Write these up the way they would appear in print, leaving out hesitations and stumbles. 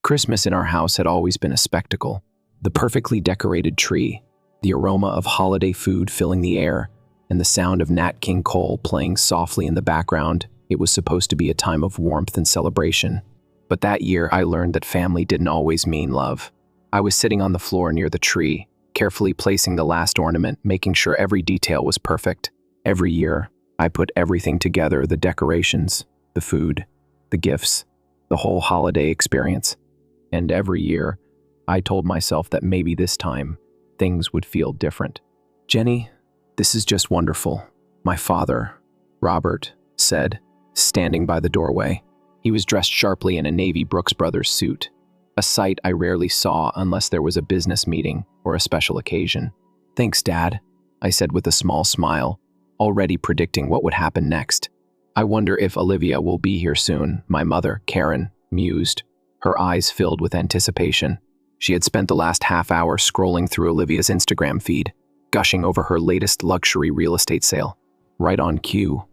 Christmas in our house had always been a spectacle. The perfectly decorated tree, the aroma of holiday food filling the air, and the sound of Nat King Cole playing softly in the background. It was supposed to be a time of warmth and celebration. But that year, I learned that family didn't always mean love. I was sitting on the floor near the tree, carefully placing the last ornament, making sure every detail was perfect. Every year, I put everything together, the decorations, the food, the gifts, the whole holiday experience. And every year, I told myself that maybe this time, things would feel different. "Jenny, this is just wonderful," my father, Robert, said, standing by the doorway. He was dressed sharply in a navy Brooks Brothers suit, a sight I rarely saw unless there was a business meeting or a special occasion. "Thanks, Dad," I said with a small smile, already predicting what would happen next. "I wonder if Olivia will be here soon," my mother, Karen, mused, her eyes filled with anticipation. She had spent the last half hour scrolling through Olivia's Instagram feed, gushing over her latest luxury real estate sale. Right on cue,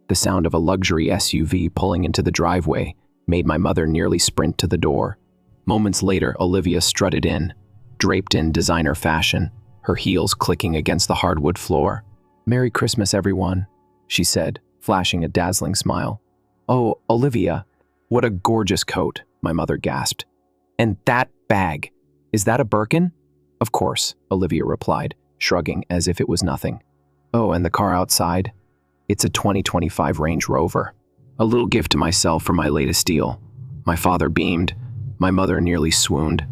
the sound of a luxury SUV pulling into the driveway made my mother nearly sprint to the door. Moments later, Olivia strutted in, draped in designer fashion, her heels clicking against the hardwood floor. "Merry Christmas, everyone," she said, flashing a dazzling smile. "Oh, Olivia, what a gorgeous coat," my mother gasped. "And that bag, is that a Birkin?" "Of course," Olivia replied, shrugging as if it was nothing. "Oh, and the car outside? It's a 2025 Range Rover. A little gift to myself for my latest deal." My father beamed, my mother nearly swooned,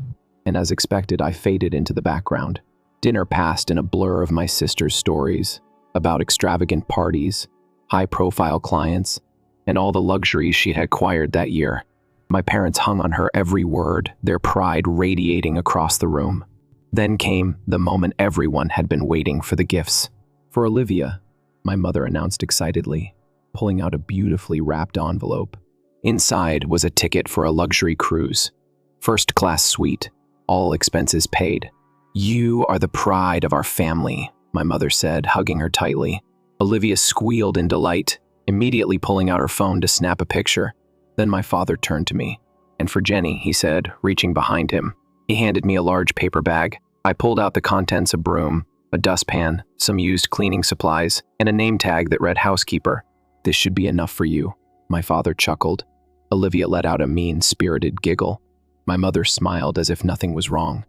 and as expected, I faded into the background. Dinner passed in a blur of my sister's stories about extravagant parties, high-profile clients, and all the luxuries she had acquired that year. My parents hung on her every word, their pride radiating across the room. Then came the moment everyone had been waiting for: the gifts. "For Olivia," my mother announced excitedly, pulling out a beautifully wrapped envelope. Inside was a ticket for a luxury cruise. First-class suite, all expenses paid. "You are the pride of our family," my mother said, hugging her tightly. Olivia squealed in delight, immediately pulling out her phone to snap a picture. Then my father turned to me. "And for Jenny," he said, reaching behind him. He handed me a large paper bag. I pulled out the contents: a broom, a dustpan, some used cleaning supplies, and a name tag that read housekeeper. "This should be enough for you," my father chuckled. Olivia let out a mean-spirited giggle. My mother smiled as if nothing was wrong.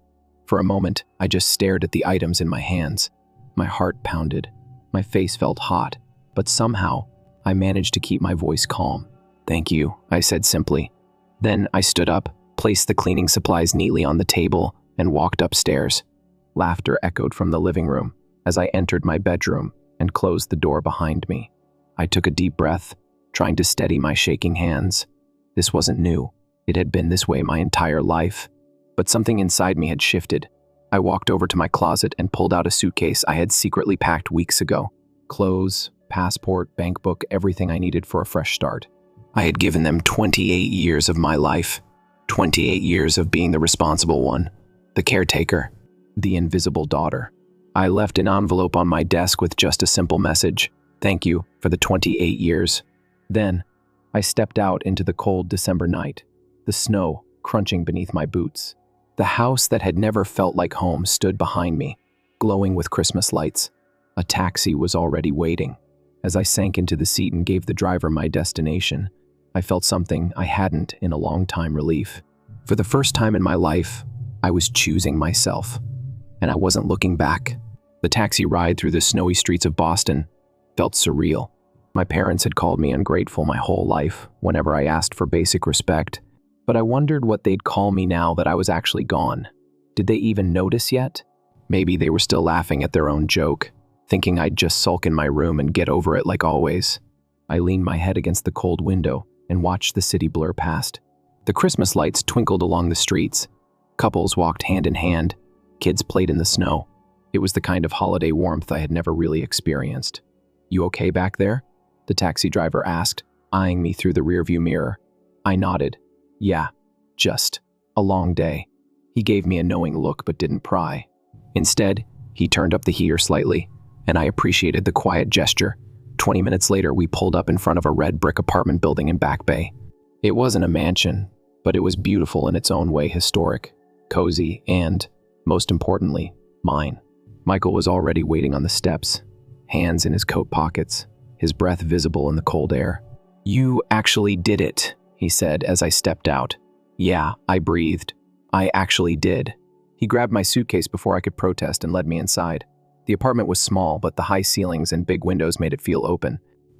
For a moment, I just stared at the items in my hands. My heart pounded. My face felt hot, but somehow, I managed to keep my voice calm. "Thank you," I said simply. Then I stood up, placed the cleaning supplies neatly on the table, and walked upstairs. Laughter echoed from the living room as I entered my bedroom and closed the door behind me. I took a deep breath, trying to steady my shaking hands. This wasn't new. It had been this way my entire life. But something inside me had shifted. I walked over to my closet and pulled out a suitcase I had secretly packed weeks ago. Clothes, passport, bank book, everything I needed for a fresh start. I had given them 28 years of my life. 28 years of being the responsible one, the caretaker, the invisible daughter. I left an envelope on my desk with just a simple message: "Thank you for the 28 years." Then, I stepped out into the cold December night, the snow crunching beneath my boots. The house that had never felt like home stood behind me, glowing with Christmas lights. A taxi was already waiting. As I sank into the seat and gave the driver my destination, I felt something I hadn't in a long time: relief. For the first time in my life, I was choosing myself, and I wasn't looking back. The taxi ride through the snowy streets of Boston felt surreal. My parents had called me ungrateful my whole life whenever I asked for basic respect, but I wondered what they'd call me now that I was actually gone. Did they even notice yet? Maybe they were still laughing at their own joke, thinking I'd just sulk in my room and get over it like always. I leaned my head against the cold window and watched the city blur past. The Christmas lights twinkled along the streets. Couples walked hand in hand. Kids played in the snow. It was the kind of holiday warmth I had never really experienced. "You okay back there?" the taxi driver asked, eyeing me through the rearview mirror. I nodded. "Yeah, just a long day." He gave me a knowing look but didn't pry. Instead, he turned up the heater slightly, and I appreciated the quiet gesture. 20 minutes later, we pulled up in front of a red brick apartment building in Back Bay. It wasn't a mansion, but it was beautiful in its own way, historic, cozy, and, most importantly, mine. Michael was already waiting on the steps, hands in his coat pockets, his breath visible in the cold air. "You actually did it," he said as I stepped out. "Yeah," I breathed. "I actually did." He grabbed my suitcase before I could protest and led me inside. The apartment was small, but the high ceilings and big windows made it feel open.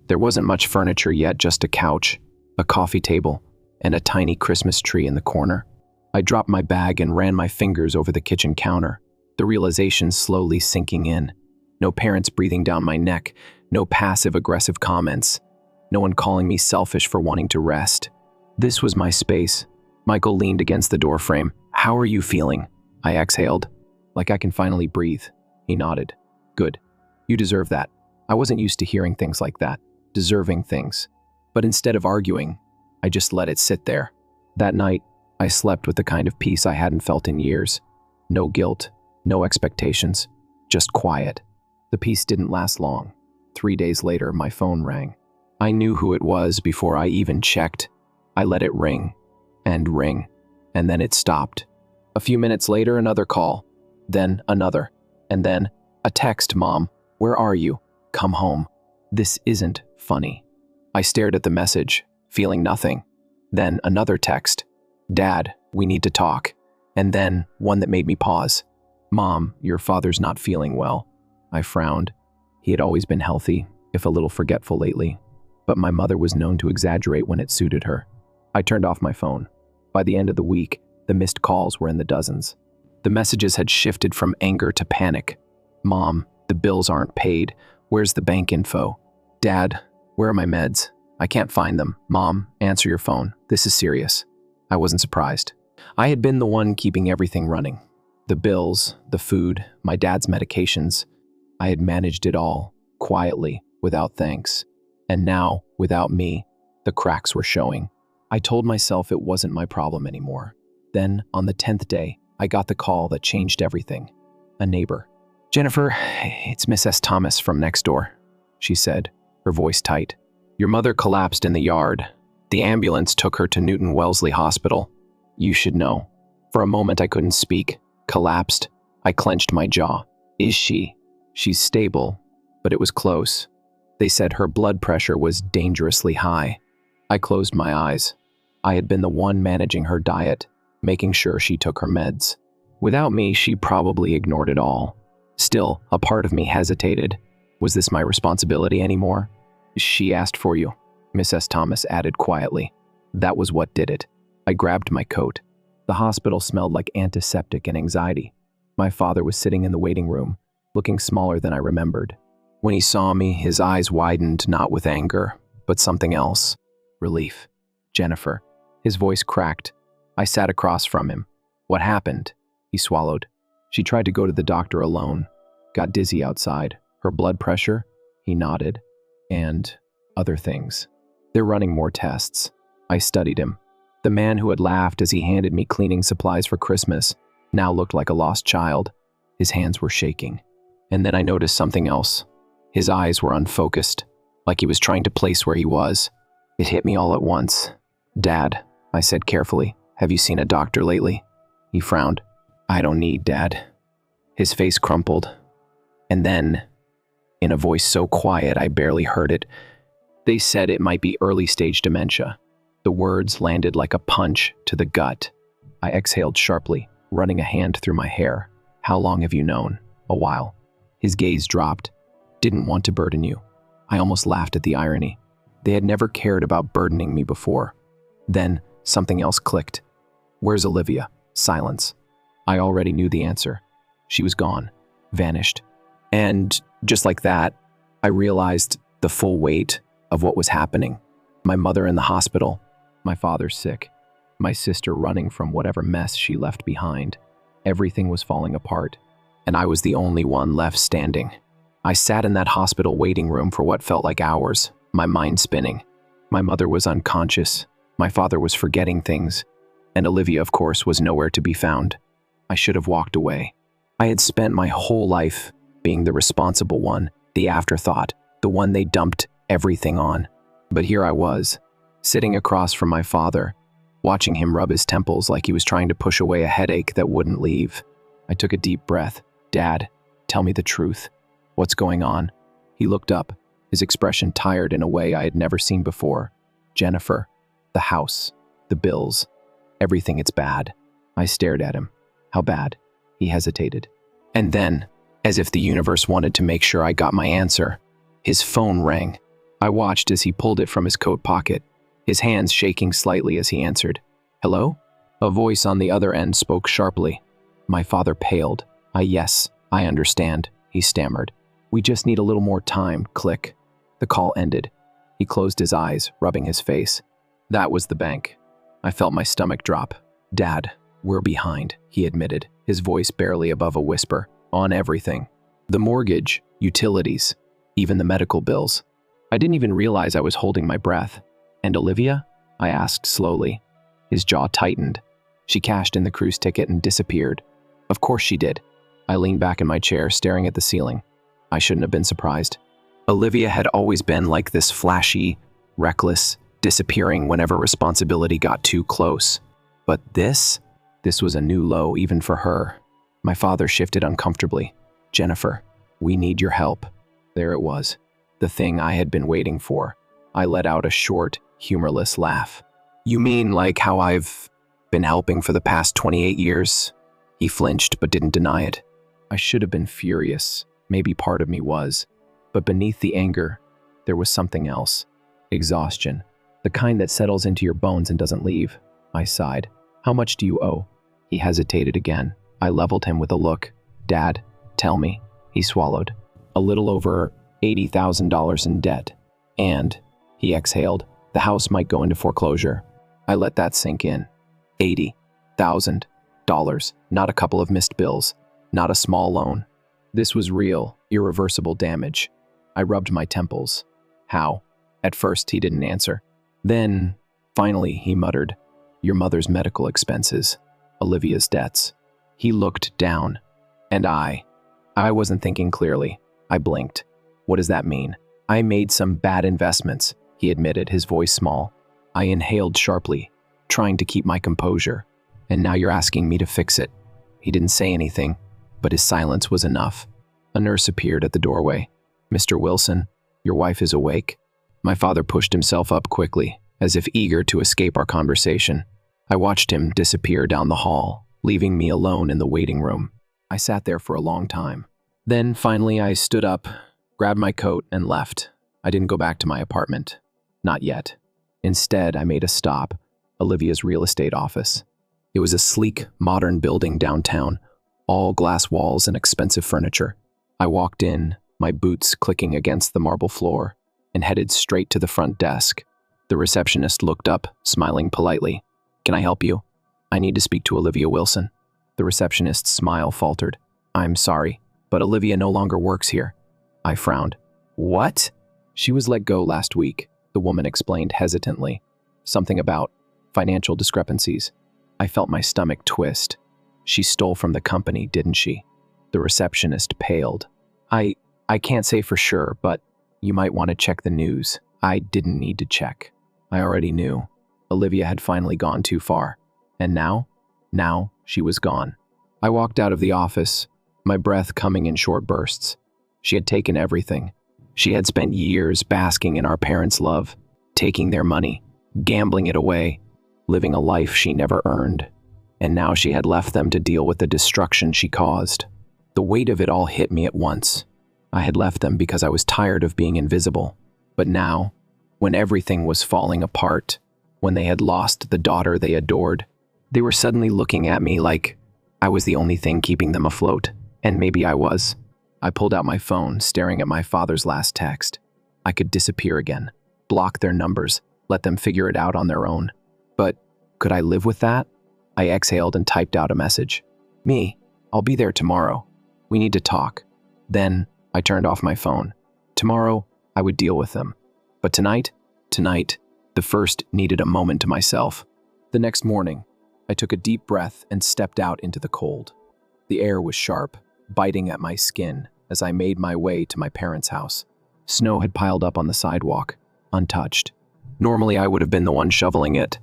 There wasn't much furniture yet, just a couch, a coffee table, and a tiny Christmas tree in the corner. I dropped my bag and ran my fingers over the kitchen counter, the realization slowly sinking in. No parents breathing down my neck, no passive-aggressive comments, no one calling me selfish for wanting to rest. This was my space. Michael leaned against the doorframe. "How are you feeling?" I exhaled. "Like I can finally breathe." He nodded. "Good. You deserve that." I wasn't used to hearing things like that, deserving things. But instead of arguing, I just let it sit there. That night, I slept with the kind of peace I hadn't felt in years. No guilt, no expectations, just quiet. The peace didn't last long. 3 days later, my phone rang. I knew who it was before I even checked. I let it ring, and then it stopped. A few minutes later, another call, then another, and then a text. "Mom, where are you? Come home." This isn't funny. I stared at the message, feeling nothing. Then another text. "Dad, we need to talk." And then one that made me pause. "Mom, your father's not feeling well." I frowned. He had always been healthy, if a little forgetful lately. But my mother was known to exaggerate when it suited her. I turned off my phone. By the end of the week, the missed calls were in the dozens. The messages had shifted from anger to panic. "Mom, the bills aren't paid. Where's the bank info?" "Dad, where are my meds? I can't find them." "Mom, answer your phone. This is serious." I wasn't surprised. I had been the one keeping everything running. The bills, the food, my dad's medications. I had managed it all, quietly, without thanks. And now, without me, the cracks were showing. I told myself it wasn't my problem anymore. Then, on the 10th day, I got the call that changed everything. A neighbor. "Jennifer, it's Miss S. Thomas from next door," she said, her voice tight. "Your mother collapsed in the yard. The ambulance took her to Newton Wellesley Hospital. You should know." For a moment, I couldn't speak. Collapsed. I clenched my jaw. "Is she?" "She's stable, but it was close. They said her blood pressure was dangerously high." I closed my eyes. I had been the one managing her diet, making sure she took her meds. Without me, she probably ignored it all. Still, a part of me hesitated. Was this my responsibility anymore? "She asked for you," Miss S. Thomas added quietly. That was what did it. I grabbed my coat. The hospital smelled like antiseptic and anxiety. My father was sitting in the waiting room, looking smaller than I remembered. When he saw me, his eyes widened, not with anger, but something else. Relief. "Jennifer." His voice cracked. I sat across from him. "What happened?" He swallowed. "She tried to go to the doctor alone. Got dizzy outside. Her blood pressure?" He nodded. "And other things. They're running more tests." I studied him. The man who had laughed as he handed me cleaning supplies for Christmas now looked like a lost child. His hands were shaking. And then I noticed something else. His eyes were unfocused, like he was trying to place where he was. It hit me all at once. "Dad," I said carefully, "have you seen a doctor lately?" He frowned. "I don't need, Dad." His face crumpled. And then, in a voice so quiet I barely heard it, "They said it might be early-stage dementia." The words landed like a punch to the gut. I exhaled sharply, running a hand through my hair. "How long have you known?" "A while." His gaze dropped. "Didn't want to burden you." I almost laughed at the irony. They had never cared about burdening me before. Then, something else clicked. "Where's Olivia?" Silence. I already knew the answer. She was gone. Vanished. And, just like that, I realized the full weight of what was happening. My mother in the hospital. My father sick. My sister running from whatever mess she left behind. Everything was falling apart. And I was the only one left standing. I sat in that hospital waiting room for what felt like hours, my mind spinning. My mother was unconscious. My father was forgetting things. And Olivia, of course, was nowhere to be found. I should have walked away. I had spent my whole life being the responsible one, the afterthought, the one they dumped everything on. But here I was, sitting across from my father, watching him rub his temples like he was trying to push away a headache that wouldn't leave. I took a deep breath. "Dad, tell me the truth. What's going on?" He looked up, his expression tired in a way I had never seen before. "Jennifer, the house, the bills, everything, it's bad." I stared at him. "How bad?" He hesitated. And then, as if the universe wanted to make sure I got my answer, his phone rang. I watched as he pulled it from his coat pocket, his hands shaking slightly as he answered. "Hello?" A voice on the other end spoke sharply. My father paled. Yes, I understand," he stammered. "We just need a little more time." Click. The call ended. He closed his eyes, rubbing his face. That was the bank. I felt my stomach drop. "Dad, we're behind," he admitted, his voice barely above a whisper. "On everything. The mortgage, utilities, even the medical bills." I didn't even realize I was holding my breath. "And Olivia?" I asked slowly. His jaw tightened. "She cashed in the cruise ticket and disappeared." "Of course she did." I leaned back in my chair, staring at the ceiling. I shouldn't have been surprised. Olivia had always been like this, flashy, reckless, disappearing whenever responsibility got too close. But this was a new low even for her. My father shifted uncomfortably. "Jennifer, we need your help." There it was, the thing I had been waiting for. I let out a short, humorless laugh. "You mean like how I've been helping for the past 28 years? He flinched but didn't deny it. I should have been furious. Maybe part of me was. But beneath the anger, there was something else. Exhaustion. The kind that settles into your bones and doesn't leave. I sighed. "How much do you owe?" He hesitated again. I leveled him with a look. "Dad, tell me." He swallowed. "A little over $80,000 in debt. And," he exhaled, "the house might go into foreclosure." I let that sink in. $80,000. Not a couple of missed bills. Not a small loan. This was real, irreversible damage. I rubbed my temples. "How?" At first, he didn't answer. Then, finally, he muttered, "Your mother's medical expenses. Olivia's debts." He looked down. And I wasn't thinking clearly. I blinked. "What does that mean?" "I made some bad investments," he admitted, his voice small. I inhaled sharply, trying to keep my composure. "And now you're asking me to fix it." He didn't say anything, but his silence was enough. A nurse appeared at the doorway. "Mr. Wilson, your wife is awake." My father pushed himself up quickly, as if eager to escape our conversation. I watched him disappear down the hall, leaving me alone in the waiting room. I sat there for a long time. Then, finally, I stood up, grabbed my coat, and left. I didn't go back to my apartment. Not yet. Instead, I made a stop, Olivia's real estate office. It was a sleek, modern building downtown, all glass walls and expensive furniture. I walked in, my boots clicking against the marble floor, and headed straight to the front desk. The receptionist looked up, smiling politely. "Can I help you?" "I need to speak to Olivia Wilson." The receptionist's smile faltered. "I'm sorry, but Olivia no longer works here." I frowned. "What?" "She was let go last week," the woman explained hesitantly. "Something about financial discrepancies." I felt my stomach twist. "She stole from the company, didn't she?" The receptionist paled. I can't say for sure, but you might want to check the news." I didn't need to check. I already knew. Olivia had finally gone too far. And now? Now, she was gone. I walked out of the office, my breath coming in short bursts. She had taken everything. She had spent years basking in our parents' love, taking their money, gambling it away, living a life she never earned. And now she had left them to deal with the destruction she caused. The weight of it all hit me at once. I had left them because I was tired of being invisible. But now, when everything was falling apart, when they had lost the daughter they adored, they were suddenly looking at me like I was the only thing keeping them afloat. And maybe I was. I pulled out my phone, staring at my father's last text. I could disappear again, block their numbers, let them figure it out on their own. But could I live with that? I exhaled and typed out a message. "Me, I'll be there tomorrow. We need to talk." Then I turned off my phone. Tomorrow, I would deal with them. But tonight, the first needed a moment to myself. The next morning, I took a deep breath and stepped out into the cold. The air was sharp, biting at my skin as I made my way to my parents' house. Snow had piled up on the sidewalk, untouched. Normally, I would have been the one shoveling it.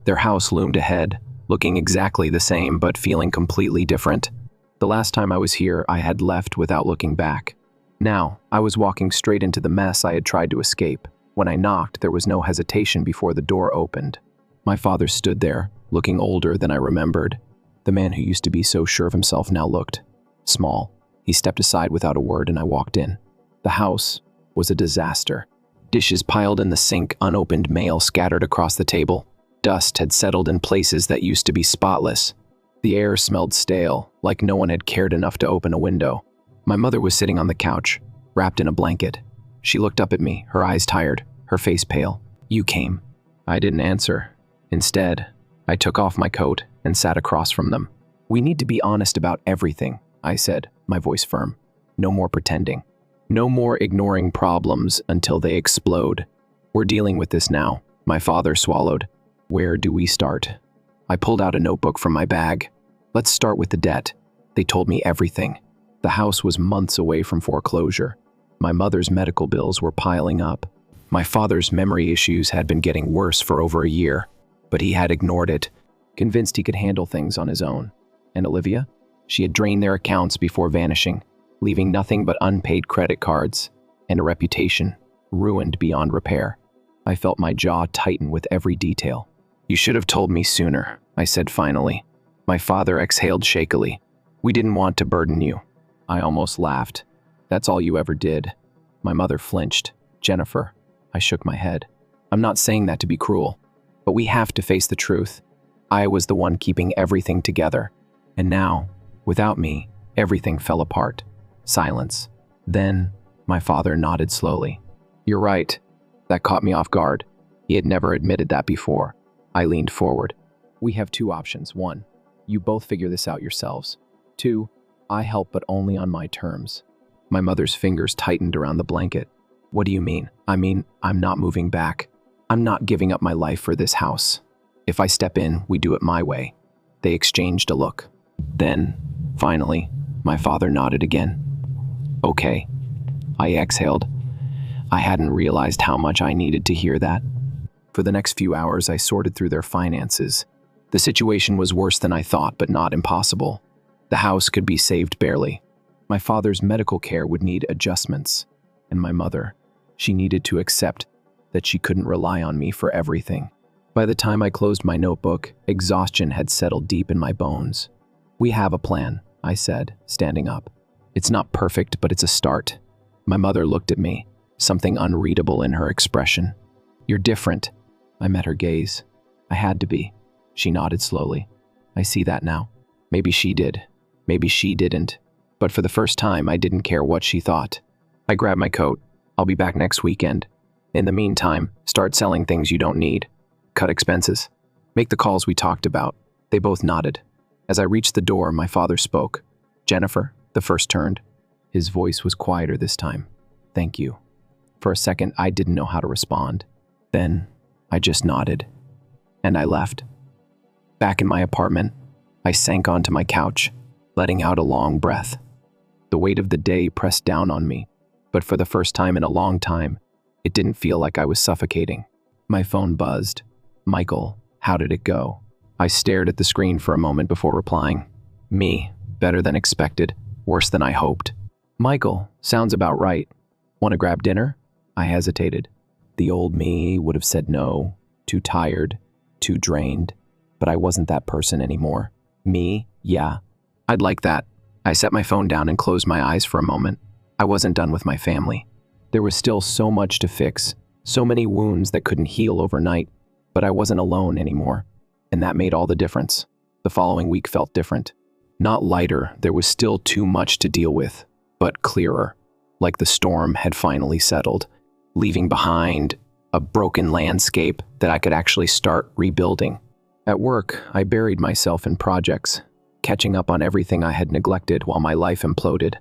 Their house loomed ahead, looking exactly the same but feeling completely different. The last time I was here, I had left without looking back. Now, I was walking straight into the mess I had tried to escape. When I knocked, there was no hesitation before the door opened. My father stood there, looking older than I remembered. The man who used to be so sure of himself now looked small. He stepped aside without a word and I walked in. The house was a disaster. Dishes piled in the sink, unopened mail scattered across the table. Dust had settled in places that used to be spotless. The air smelled stale, like no one had cared enough to open a window. My mother was sitting on the couch, wrapped in a blanket. She looked up at me, her eyes tired, her face pale. "You came." I didn't answer. Instead, I took off my coat and sat across from them. "We need to be honest about everything," I said, my voice firm. "No more pretending. No more ignoring problems until they explode. We're dealing with this now." My father swallowed. "Where do we start?" I pulled out a notebook from my bag. "Let's start with the debt." They told me everything. The house was months away from foreclosure. My mother's medical bills were piling up. My father's memory issues had been getting worse for over a year, but he had ignored it, convinced he could handle things on his own. And Olivia? She had drained their accounts before vanishing, leaving nothing but unpaid credit cards and a reputation ruined beyond repair. I felt my jaw tighten with every detail. "You should have told me sooner," I said finally. My father exhaled shakily. "We didn't want to burden you." I almost laughed. "That's all you ever did." My mother flinched. "Jennifer." I shook my head. "I'm not saying that to be cruel, but we have to face the truth. I was the one keeping everything together. And now, without me, everything fell apart." Silence. Then, my father nodded slowly. "You're right." That caught me off guard. He had never admitted that before. I leaned forward. "We have two options. One, you both figure this out yourselves. Two, I help but only on my terms." My mother's fingers tightened around the blanket. "What do you mean?" "I mean, I'm not moving back. I'm not giving up my life for this house. If I step in, we do it my way." They exchanged a look. Then, finally, my father nodded again. "Okay." I exhaled. I hadn't realized how much I needed to hear that. For the next few hours, I sorted through their finances. The situation was worse than I thought, but not impossible. The house could be saved barely. My father's medical care would need adjustments. And my mother, she needed to accept that she couldn't rely on me for everything. By the time I closed my notebook, exhaustion had settled deep in my bones. "We have a plan," I said, standing up. "It's not perfect, but it's a start." My mother looked at me, something unreadable in her expression. "You're different." I met her gaze. "I had to be." She nodded slowly. "I see that now." Maybe she did. Maybe she didn't. But for the first time, I didn't care what she thought. I grabbed my coat. "I'll be back next weekend. In the meantime, start selling things you don't need. Cut expenses. Make the calls we talked about." They both nodded. As I reached the door, my father spoke. "Jennifer," the first turned. His voice was quieter this time. "Thank you." For a second, I didn't know how to respond. Then, I just nodded. And I left. Back in my apartment, I sank onto my couch, letting out a long breath. The weight of the day pressed down on me, but for the first time in a long time, it didn't feel like I was suffocating. My phone buzzed. "Michael, how did it go?" I stared at the screen for a moment before replying. "Me, better than expected, worse than I hoped." "Michael, sounds about right. Want to grab dinner?" I hesitated. The old me would have said no, too tired, too drained, but I wasn't that person anymore. Me, yeah, I'd like that. I set my phone down and closed my eyes for a moment. I wasn't done with my family. There was still so much to fix, so many wounds that couldn't heal overnight, but I wasn't alone anymore, and that made all the difference. The following week felt different. Not lighter, there was still too much to deal with, but clearer, like the storm had finally settled, leaving behind a broken landscape that I could actually start rebuilding. At work, I buried myself in projects, catching up on everything I had neglected while my life imploded.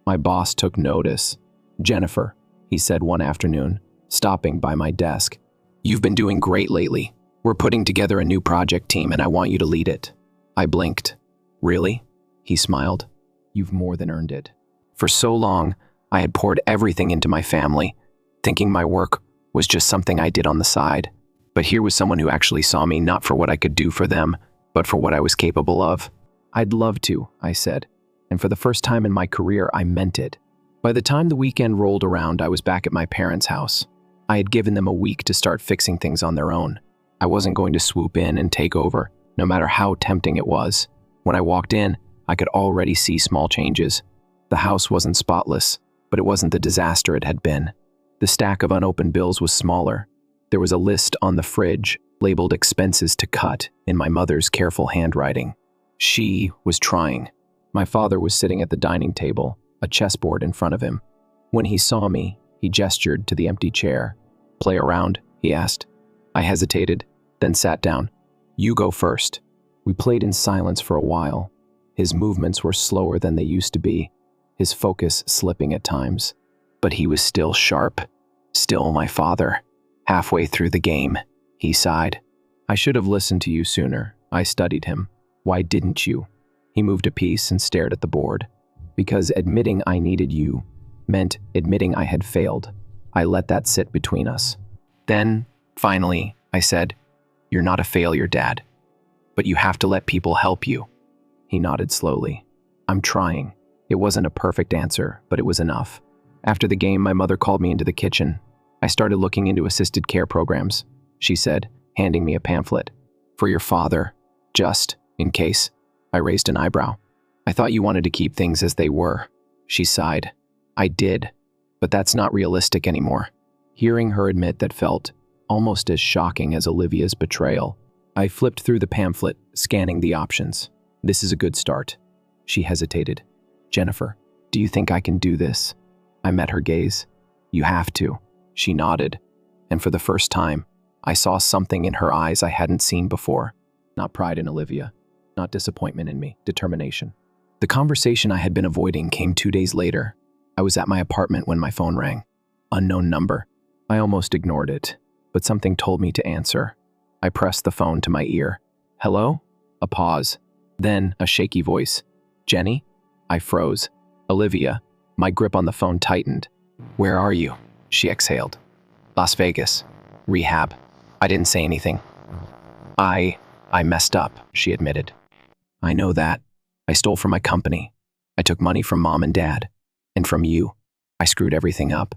My boss took notice. "Jennifer," he said one afternoon, stopping by my desk. "You've been doing great lately. We're putting together a new project team and I want you to lead it." I blinked. "Really?" He smiled. "You've more than earned it." For so long, I had poured everything into my family, thinking my work was just something I did on the side. But here was someone who actually saw me not for what I could do for them, but for what I was capable of. "I'd love to," I said, and for the first time in my career, I meant it. By the time the weekend rolled around, I was back at my parents' house. I had given them a week to start fixing things on their own. I wasn't going to swoop in and take over, no matter how tempting it was. When I walked in, I could already see small changes. The house wasn't spotless, but it wasn't the disaster it had been. The stack of unopened bills was smaller. There was a list on the fridge, labeled expenses to cut, in my mother's careful handwriting. She was trying. My father was sitting at the dining table, a chessboard in front of him. When he saw me, he gestured to the empty chair. "Play around?" he asked. I hesitated, then sat down. "You go first." We played in silence for a while. His movements were slower than they used to be, his focus slipping at times. But he was still sharp, still my father. Halfway through the game, he sighed. "I should have listened to you sooner." I studied him. "Why didn't you?" He moved a piece and stared at the board. "Because admitting I needed you meant admitting I had failed. I let that sit between us. Then, finally, I said, 'You're not a failure, Dad. But you have to let people help you.'" He nodded slowly. "I'm trying." It wasn't a perfect answer, but it was enough. After the game, my mother called me into the kitchen. "I started looking into assisted care programs," she said, handing me a pamphlet. "For your father, just in case." I raised an eyebrow. "I thought you wanted to keep things as they were." She sighed. "I did, but that's not realistic anymore." Hearing her admit that felt almost as shocking as Olivia's betrayal. I flipped through the pamphlet, scanning the options. "This is a good start." She hesitated. "Jennifer, do you think I can do this?" I met her gaze. "You have to." She nodded, and for the first time, I saw something in her eyes I hadn't seen before. Not pride in Olivia, not disappointment in me, determination. The conversation I had been avoiding came 2 days later. I was at my apartment when my phone rang. Unknown number. I almost ignored it, but something told me to answer. I pressed the phone to my ear. "Hello?" A pause. Then a shaky voice. "Jenny?" I froze. "Olivia." My grip on the phone tightened. "Where are you?" She exhaled. "Las Vegas. Rehab." I didn't say anything. I messed up," she admitted. "I know that. I stole from my company. I took money from Mom and Dad. And from you. I screwed everything up."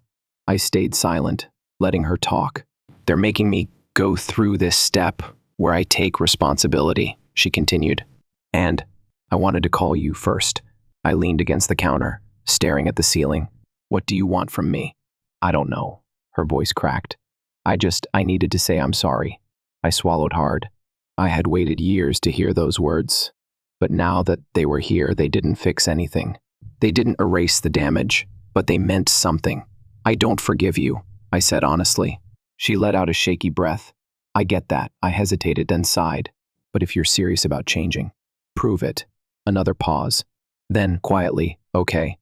I stayed silent, letting her talk. "They're making me go through this step where I take responsibility," she continued. "And I wanted to call you first." I leaned against the counter, staring at the ceiling. "What do you want from me?" "I don't know." Her voice cracked. I needed to say I'm sorry." I swallowed hard. I had waited years to hear those words. But now that they were here, they didn't fix anything. They didn't erase the damage, but they meant something. "I don't forgive you," I said honestly. She let out a shaky breath. "I get that." I hesitated, then sighed. "But if you're serious about changing, prove it." Another pause. Then, quietly, "Okay."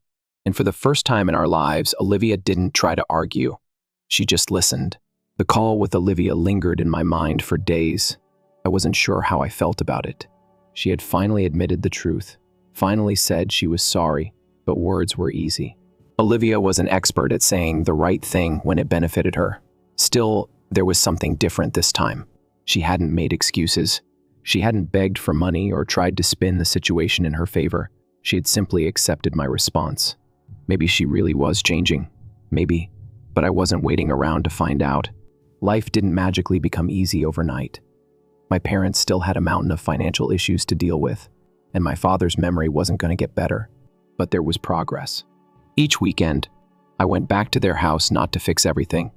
And for the first time in our lives, Olivia didn't try to argue. She just listened. The call with Olivia lingered in my mind for days. I wasn't sure how I felt about it. She had finally admitted the truth, finally said she was sorry, but words were easy. Olivia was an expert at saying the right thing when it benefited her. Still, there was something different this time. She hadn't made excuses. She hadn't begged for money or tried to spin the situation in her favor. She had simply accepted my response. Maybe she really was changing. Maybe. But I wasn't waiting around to find out. Life didn't magically become easy overnight. My parents still had a mountain of financial issues to deal with, and my father's memory wasn't going to get better. But there was progress. Each weekend, I went back to their house not to fix everything,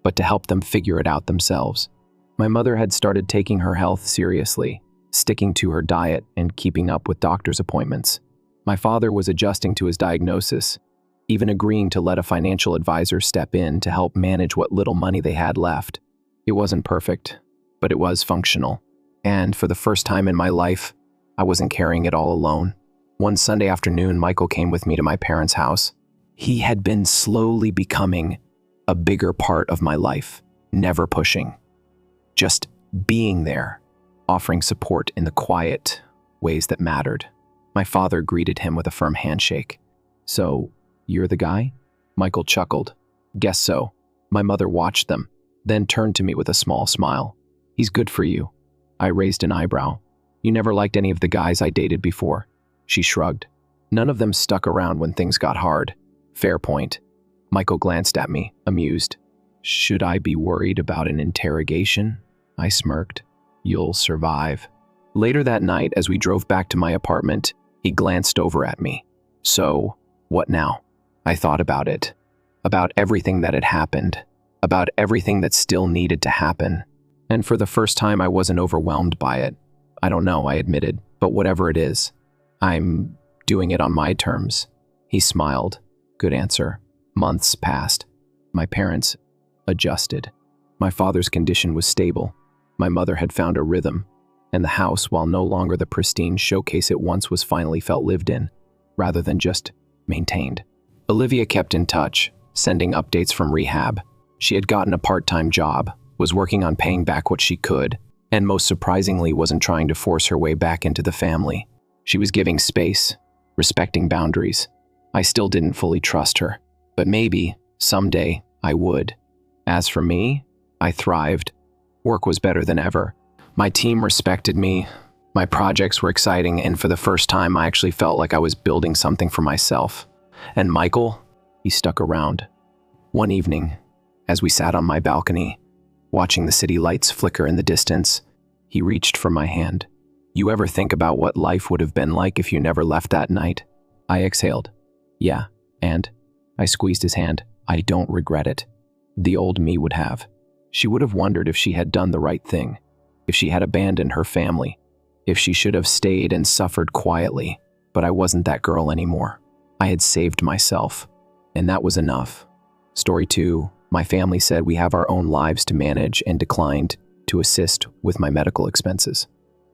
but to help them figure it out themselves. My mother had started taking her health seriously, sticking to her diet and keeping up with doctor's appointments. My father was adjusting to his diagnosis, even agreeing to let a financial advisor step in to help manage what little money they had left. It wasn't perfect, but it was functional. And for the first time in my life, I wasn't carrying it all alone. One Sunday afternoon, Michael came with me to my parents' house. He had been slowly becoming a bigger part of my life, never pushing, just being there, offering support in the quiet ways that mattered. My father greeted him with a firm handshake. "So, you're the guy?" Michael chuckled. "Guess so." My mother watched them, then turned to me with a small smile. He's good for you. I raised an eyebrow. You never liked any of the guys I dated before. She shrugged. None of them stuck around when things got hard. Fair point. Michael glanced at me, amused. Should I be worried about an interrogation? I smirked. You'll survive. Later that night, as we drove back to my apartment, he glanced over at me. So, what now? I thought about it. About everything that had happened. About everything that still needed to happen. And for the first time, I wasn't overwhelmed by it. I don't know, I admitted, but whatever it is, I'm doing it on my terms. He smiled. Good answer. Months passed. My parents adjusted. My father's condition was stable. My mother had found a rhythm, and the house, while no longer the pristine showcase it once was, finally felt lived in, rather than just maintained. Olivia kept in touch, sending updates from rehab. She had gotten a part-time job, was working on paying back what she could, and most surprisingly wasn't trying to force her way back into the family. She was giving space, respecting boundaries. I still didn't fully trust her, but maybe, someday, I would. As for me, I thrived. Work was better than ever. My team respected me, my projects were exciting, and for the first time I actually felt like I was building something for myself. And Michael, he stuck around. One evening, as we sat on my balcony, watching the city lights flicker in the distance, he reached for my hand. You ever think about what life would have been like if you never left that night? I exhaled. Yeah, and I squeezed his hand. I don't regret it. The old me would have. She would have wondered if she had done the right thing, if she had abandoned her family, if she should have stayed and suffered quietly. But I wasn't that girl anymore. I had saved myself, and that was enough. Story 2, my family said we have our own lives to manage and declined to assist with my medical expenses.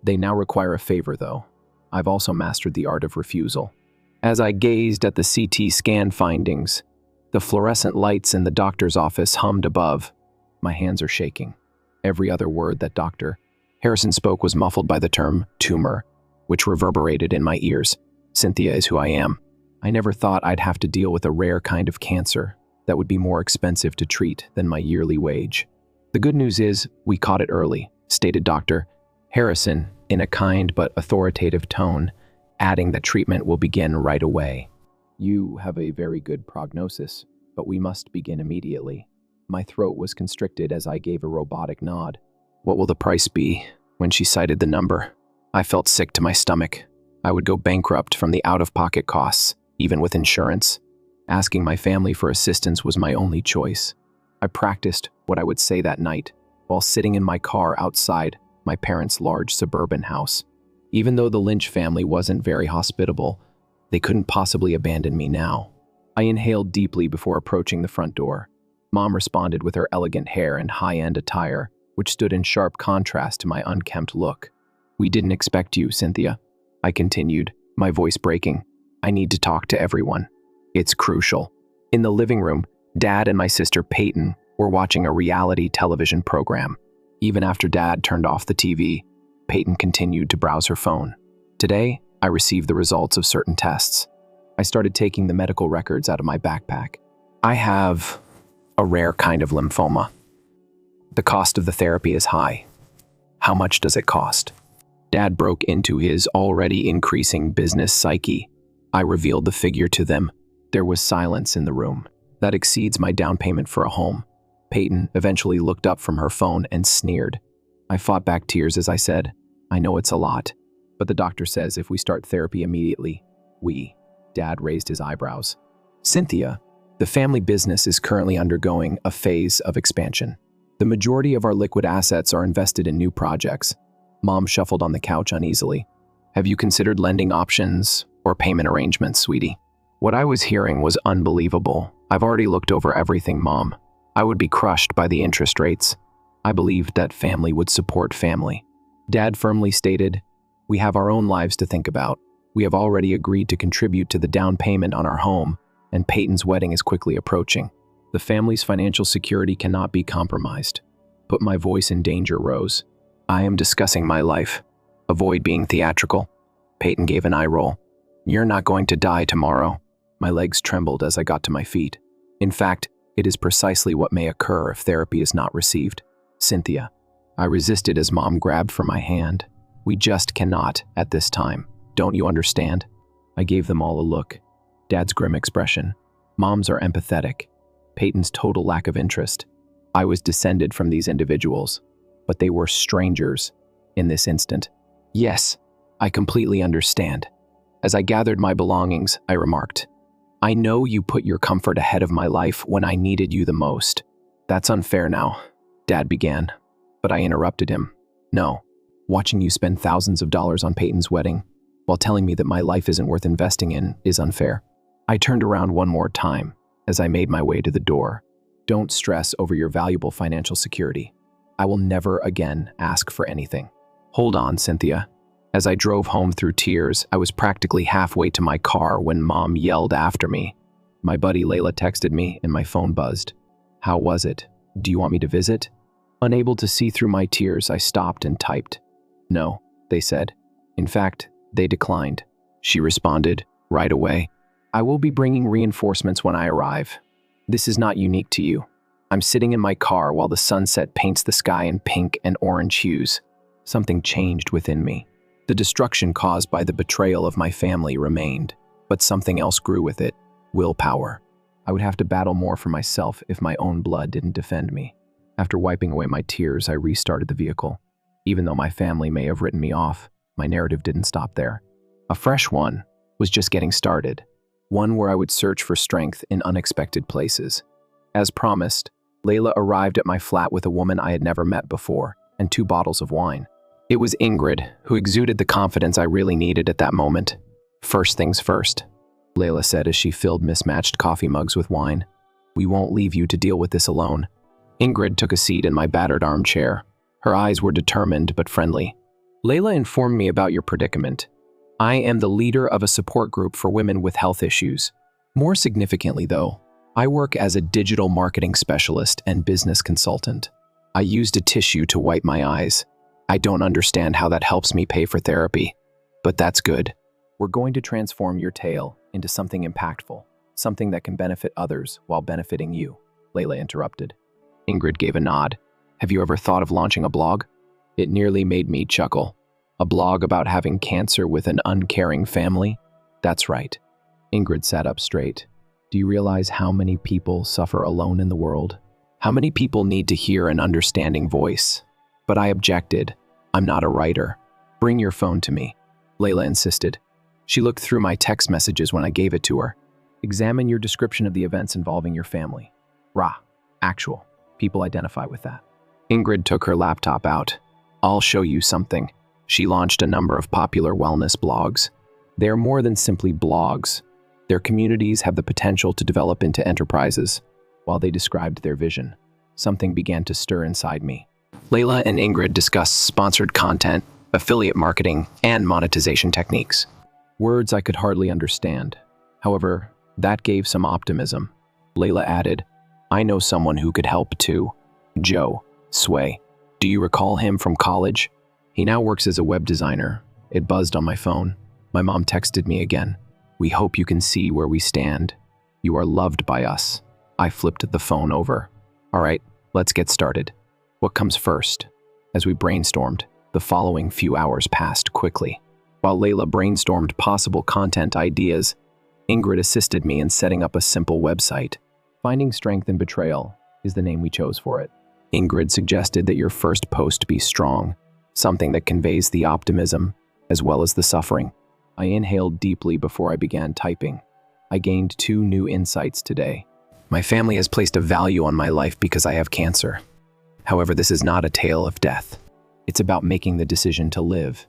They now require a favor, though. I've also mastered the art of refusal. As I gazed at the CT scan findings, the fluorescent lights in the doctor's office hummed above. My hands are shaking. Every other word that Dr. Harrison spoke was muffled by the term tumor, which reverberated in my ears. Cynthia is who I am. I never thought I'd have to deal with a rare kind of cancer that would be more expensive to treat than my yearly wage. The good news is we caught it early, stated Dr. Harrison in a kind but authoritative tone, adding that treatment will begin right away. You have a very good prognosis, but we must begin immediately. My throat was constricted as I gave a robotic nod. What will the price be? When she cited the number, I felt sick to my stomach. I would go bankrupt from the out-of-pocket costs, even with insurance. Asking my family for assistance was my only choice. I practiced what I would say that night while sitting in my car outside my parents' large suburban house. Even though the Lynch family wasn't very hospitable, they couldn't possibly abandon me now. I inhaled deeply before approaching the front door. Mom responded with her elegant hair and high-end attire, which stood in sharp contrast to my unkempt look. We didn't expect you, Cynthia. I continued, my voice breaking. I need to talk to everyone. It's crucial. In the living room, Dad and my sister Peyton were watching a reality television program. Even after Dad turned off the TV, Peyton continued to browse her phone. Today, I received the results of certain tests. I started taking the medical records out of my backpack. I have a rare kind of lymphoma. The cost of the therapy is high. How much does it cost? Dad broke into his already increasing business psyche. I revealed the figure to them. There was silence in the room. That exceeds my down payment for a home. Peyton eventually looked up from her phone and sneered. I fought back tears as I said, I know it's a lot, but the doctor says if we start therapy immediately, Dad raised his eyebrows. Cynthia, the family business is currently undergoing a phase of expansion. The majority of our liquid assets are invested in new projects. Mom shuffled on the couch uneasily. Have you considered lending options or payment arrangements, sweetie? What I was hearing was unbelievable. I've already looked over everything, Mom. I would be crushed by the interest rates. I believed that family would support family. Dad firmly stated, we have our own lives to think about. We have already agreed to contribute to the down payment on our home, and Peyton's wedding is quickly approaching. The family's financial security cannot be compromised. But my voice in danger rose. I am discussing my life. Avoid being theatrical. Peyton gave an eye roll. You're not going to die tomorrow. My legs trembled as I got to my feet. In fact, it is precisely what may occur if therapy is not received. Cynthia, I resisted as Mom grabbed for my hand. We just cannot at this time. Don't you understand? I gave them all a look. Dad's grim expression. Mom's are empathetic. Peyton's total lack of interest. I was descended from these individuals, but they were strangers in this instant. Yes, I completely understand. As I gathered my belongings, I remarked, I know you put your comfort ahead of my life when I needed you the most. That's unfair now, Dad began, but I interrupted him. No, watching you spend thousands of dollars on Peyton's wedding while telling me that my life isn't worth investing in is unfair. I turned around one more time as I made my way to the door. Don't stress over your valuable financial security. I will never again ask for anything. Hold on, Cynthia. As I drove home through tears, I was practically halfway to my car when Mom yelled after me. My buddy Layla texted me and my phone buzzed. How was it? Do you want me to visit? Unable to see through my tears, I stopped and typed. No, they said. In fact, they declined. She responded right away. I will be bringing reinforcements when I arrive. This is not unique to you. I'm sitting in my car while the sunset paints the sky in pink and orange hues. Something changed within me. The destruction caused by the betrayal of my family remained, but something else grew with it: willpower. I would have to battle more for myself if my own blood didn't defend me. After wiping away my tears, I restarted the vehicle. Even though my family may have written me off, my narrative didn't stop there. A fresh one was just getting started, one where I would search for strength in unexpected places. As promised, Layla arrived at my flat with a woman I had never met before and 2 bottles of wine. It was Ingrid, who exuded the confidence I really needed at that moment. First things first, Layla said as she filled mismatched coffee mugs with wine. We won't leave you to deal with this alone. Ingrid took a seat in my battered armchair. Her eyes were determined but friendly. Layla informed me about your predicament. I am the leader of a support group for women with health issues. More significantly, though, I work as a digital marketing specialist and business consultant. I used a tissue to wipe my eyes. I don't understand how that helps me pay for therapy, but that's good. We're going to transform your tale into something impactful, something that can benefit others while benefiting you, Layla interrupted. Ingrid gave a nod. Have you ever thought of launching a blog? It nearly made me chuckle. A blog about having cancer with an uncaring family? That's right. Ingrid sat up straight. Do you realize how many people suffer alone in the world? How many people need to hear an understanding voice? But I objected. I'm not a writer. Bring your phone to me, Layla insisted. She looked through my text messages when I gave it to her. Examine your description of the events involving your family. Rah, actual. People identify with that. Ingrid took her laptop out. I'll show you something. She launched a number of popular wellness blogs. They are more than simply blogs. Their communities have the potential to develop into enterprises. While they described their vision, something began to stir inside me. Layla and Ingrid discussed sponsored content, affiliate marketing, and monetization techniques. Words I could hardly understand. However, that gave some optimism. Layla added, I know someone who could help too. Joe Sway. Do you recall him from college? He now works as a web designer. It buzzed on my phone. My mom texted me again. We hope you can see where we stand. You are loved by us. I flipped the phone over. All right, let's get started. What comes first? As we brainstormed, the following few hours passed quickly. While Layla brainstormed possible content ideas, Ingrid assisted me in setting up a simple website. Finding Strength in Betrayal is the name we chose for it. Ingrid suggested that your first post be strong, something that conveys the optimism as well as the suffering. I inhaled deeply before I began typing. I gained 2 new insights today. My family has placed a value on my life because I have cancer. However, this is not a tale of death. It's about making the decision to live.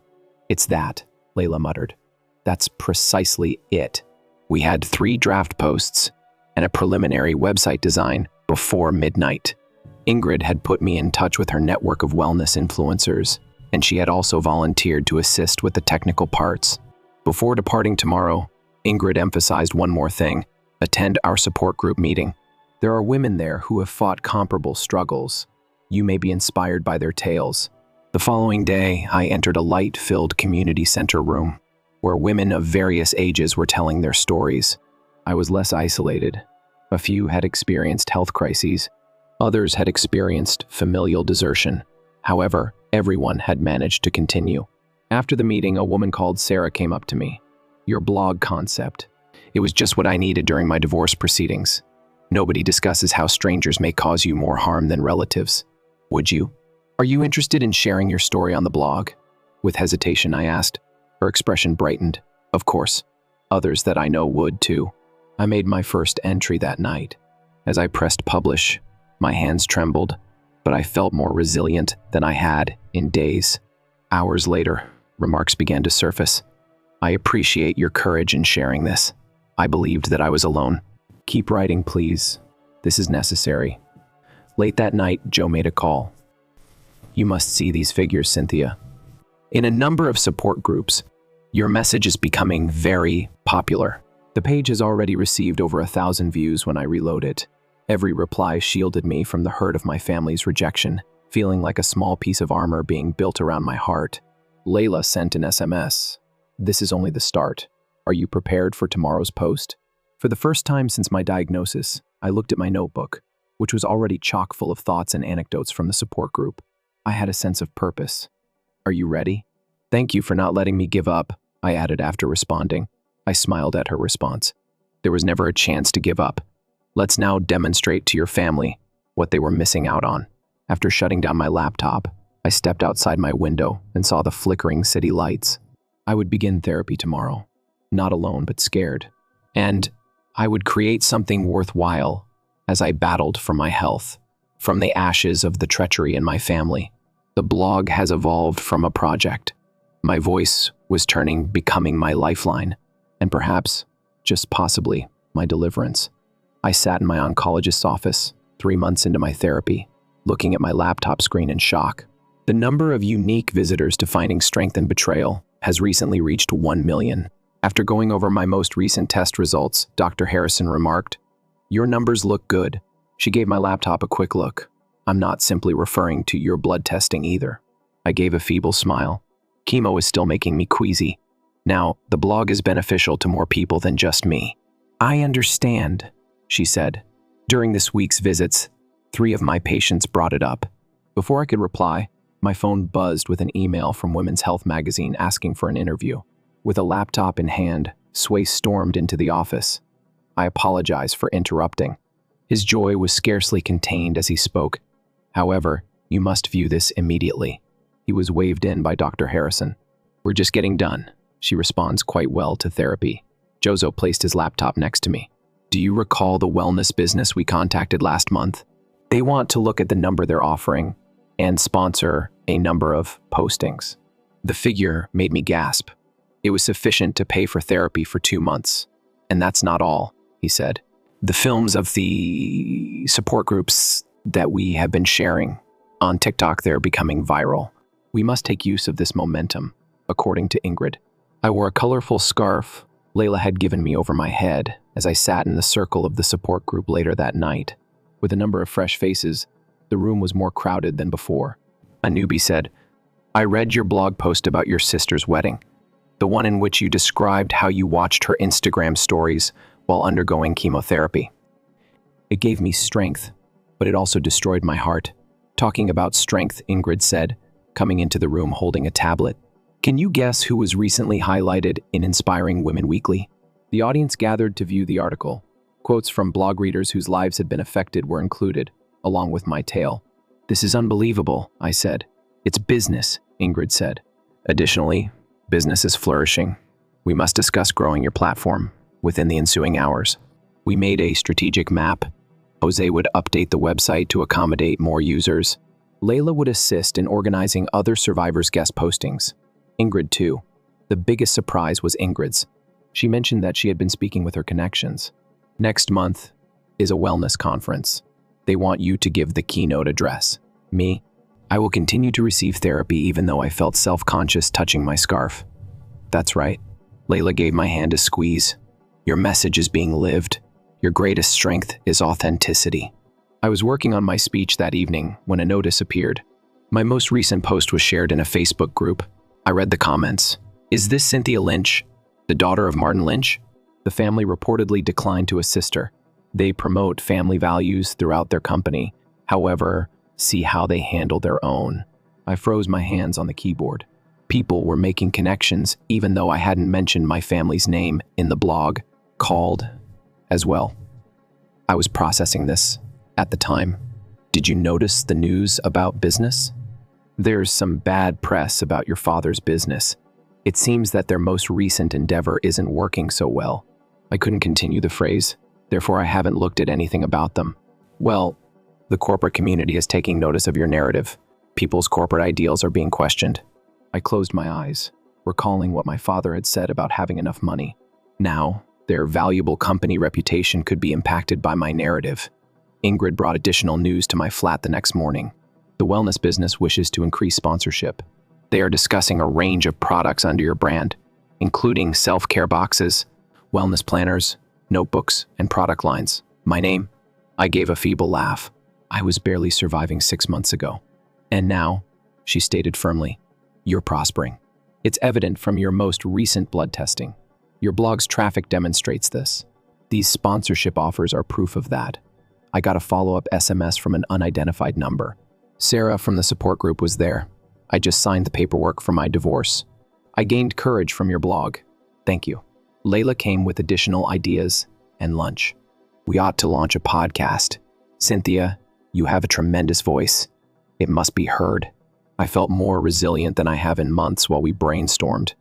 It's that, Layla muttered. That's precisely it. We had 3 draft posts and a preliminary website design before midnight. Ingrid had put me in touch with her network of wellness influencers, and she had also volunteered to assist with the technical parts. Before departing tomorrow, Ingrid emphasized one more thing: attend our support group meeting. There are women there who have fought comparable struggles. You may be inspired by their tales. The following day, I entered a light-filled community center room, where women of various ages were telling their stories. I was less isolated. A few had experienced health crises. Others had experienced familial desertion. However, everyone had managed to continue. After the meeting, a woman called Sarah came up to me. "Your blog concept. It was just what I needed during my divorce proceedings. Nobody discusses how strangers may cause you more harm than relatives. Would you? Are you interested in sharing your story on the blog?" With hesitation, I asked. Her expression brightened. "Of course. Others that I know would too." I made my first entry that night. As I pressed publish, my hands trembled, but I felt more resilient than I had in days. Hours later, remarks began to surface. "I appreciate your courage in sharing this. I believed that I was alone. Keep writing, please. This is necessary." Late that night, Joe made a call. "You must see these figures, Cynthia. In a number of support groups, your message is becoming very popular. The page has already received over 1,000 views when I reload it. Every reply shielded me from the hurt of my family's rejection, feeling like a small piece of armor being built around my heart." Layla sent an SMS. "This is only the start. Are you prepared for tomorrow's post?" For the first time since my diagnosis, I looked at my notebook, which was already chock full of thoughts and anecdotes from the support group. I had a sense of purpose. "Are you ready?" "Thank you for not letting me give up," I added after responding. I smiled at her response. There was never a chance to give up. Let's now demonstrate to your family what they were missing out on. After shutting down my laptop, I stepped outside my window and saw the flickering city lights. I would begin therapy tomorrow, not alone but scared. And I would create something worthwhile as I battled for my health. From the ashes of the treachery in my family, the blog has evolved from a project. My voice was becoming my lifeline, and perhaps, just possibly, my deliverance. I sat in my oncologist's office, 3 months into my therapy, looking at my laptop screen in shock. The number of unique visitors to Finding Strength in Betrayal has recently reached 1 million. After going over my most recent test results, Dr. Harrison remarked, "Your numbers look good." She gave my laptop a quick look. "I'm not simply referring to your blood testing either." I gave a feeble smile. "Chemo is still making me queasy. Now, the blog is beneficial to more people than just me." "I understand," she said. During this week's visits, 3 of my patients brought it up. Before I could reply, my phone buzzed with an email from Women's Health magazine asking for an interview. With a laptop in hand, Sway stormed into the office. I apologized for interrupting. His joy was scarcely contained as he spoke. "However, you must view this immediately." He was waved in by Dr. Harrison. "We're just getting done." She responds quite well to therapy. Jozo placed his laptop next to me. "Do you recall the wellness business we contacted last month? They want to look at the number they're offering and sponsor a number of postings." The figure made me gasp. "It was sufficient to pay for therapy for 2 months. And that's not all," he said. "The films of the support groups that we have been sharing on TikTok, they're becoming viral. We must take use of this momentum," according to Ingrid. I wore a colorful scarf Layla had given me over my head as I sat in the circle of the support group later that night. With a number of fresh faces, the room was more crowded than before. A newbie said, "I read your blog post about your sister's wedding, the one in which you described how you watched her Instagram stories while undergoing chemotherapy. It gave me strength, but it also destroyed my heart." Talking about strength, Ingrid said, coming into the room holding a tablet. "Can you guess who was recently highlighted in Inspiring Women Weekly?" The audience gathered to view the article. Quotes from blog readers whose lives had been affected were included, along with my tale. "This is unbelievable," I said. "It's business," Ingrid said. "Additionally, business is flourishing. We must discuss growing your platform within the ensuing hours." We made a strategic map. Jose would update the website to accommodate more users. Layla would assist in organizing other survivors' guest postings. Ingrid, too. The biggest surprise was Ingrid's. She mentioned that she had been speaking with her connections. "Next month is a wellness conference. They want you to give the keynote address." Me? "I will continue to receive therapy even though I felt self-conscious touching my scarf." "That's right." Layla gave my hand a squeeze. "Your message is being lived. Your greatest strength is authenticity." I was working on my speech that evening when a notice appeared. My most recent post was shared in a Facebook group. I read the comments. "Is this Cynthia Lynch, the daughter of Martin Lynch?" The family reportedly declined to assist her. They promote family values throughout their company. However, see how they handle their own. I froze my hands on the keyboard. People were making connections even though I hadn't mentioned my family's name in the blog, called as well. I was processing this at the time. Did you notice the news about business? There's some bad press about your father's business. It seems that their most recent endeavor isn't working so well. I couldn't continue the phrase, therefore I haven't looked at anything about them. Well, the corporate community is taking notice of your narrative. People's corporate ideals are being questioned. I closed my eyes, recalling what my father had said about having enough money. Now, their valuable company reputation could be impacted by my narrative. Ingrid brought additional news to my flat the next morning. The wellness business wishes to increase sponsorship. They are discussing a range of products under your brand, including self-care boxes, wellness planners, notebooks, and product lines. My name? I gave a feeble laugh. I was barely surviving 6 months ago. And now, she stated firmly, you're prospering. It's evident from your most recent blood testing. Your blog's traffic demonstrates this. These sponsorship offers are proof of that. I got a follow-up SMS from an unidentified number. Sarah from the support group was there. I just signed the paperwork for my divorce. I gained courage from your blog. Thank you. Layla came with additional ideas and lunch. We ought to launch a podcast. Cynthia, you have a tremendous voice. It must be heard. I felt more resilient than I have in months while we brainstormed.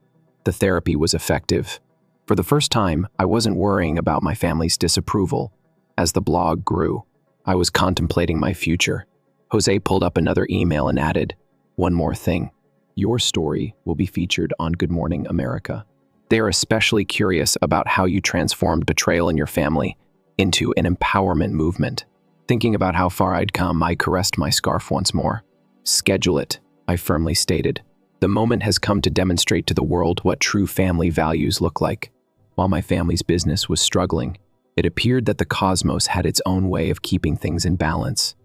The therapy was effective. For the first time, I wasn't worrying about my family's disapproval. As the blog grew, I was contemplating my future. Jose pulled up another email and added, one more thing. Your story will be featured on Good Morning America. They are especially curious about how you transformed betrayal in your family into an empowerment movement. Thinking about how far I'd come, I caressed my scarf once more. Schedule it, I firmly stated. The moment has come to demonstrate to the world what true family values look like. While my family's business was struggling, it appeared that the cosmos had its own way of keeping things in balance.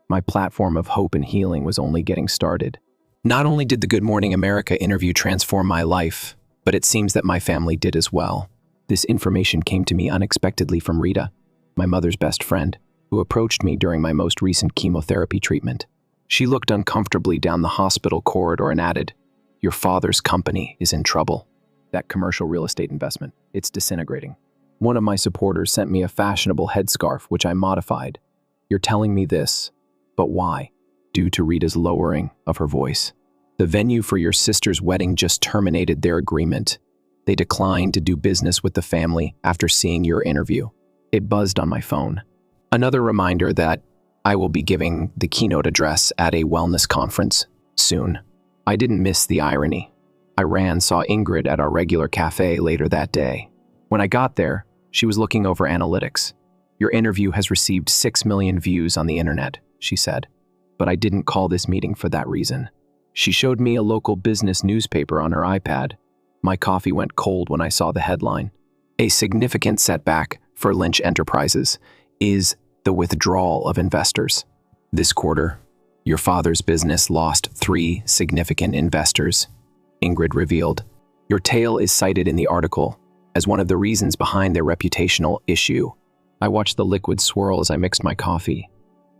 My platform of hope and healing was only getting started. Not only did the Good Morning America interview transform my life, but it seems that my family did as well. This information came to me unexpectedly from Rita, my mother's best friend, who approached me during my most recent chemotherapy treatment. She looked uncomfortably down the hospital corridor and added, your father's company is in trouble. That commercial real estate investment, it's disintegrating. One of my supporters sent me a fashionable headscarf, which I modified. You're telling me this, but why? Due to Rita's lowering of her voice. The venue for your sister's wedding just terminated their agreement. They declined to do business with the family after seeing your interview. It buzzed on my phone. Another reminder that I will be giving the keynote address at a wellness conference soon. I didn't miss the irony. I saw Ingrid at our regular cafe later that day. When I got there, she was looking over analytics. Your interview has received 6 million views on the internet, she said. But I didn't call this meeting for that reason. She showed me a local business newspaper on her iPad. My coffee went cold when I saw the headline. A significant setback for Lynch Enterprises is the withdrawal of investors. This quarter, your father's business lost 3 significant investors, Ingrid revealed. Your tale is cited in the article as one of the reasons behind their reputational issue. I watched the liquid swirl as I mixed my coffee.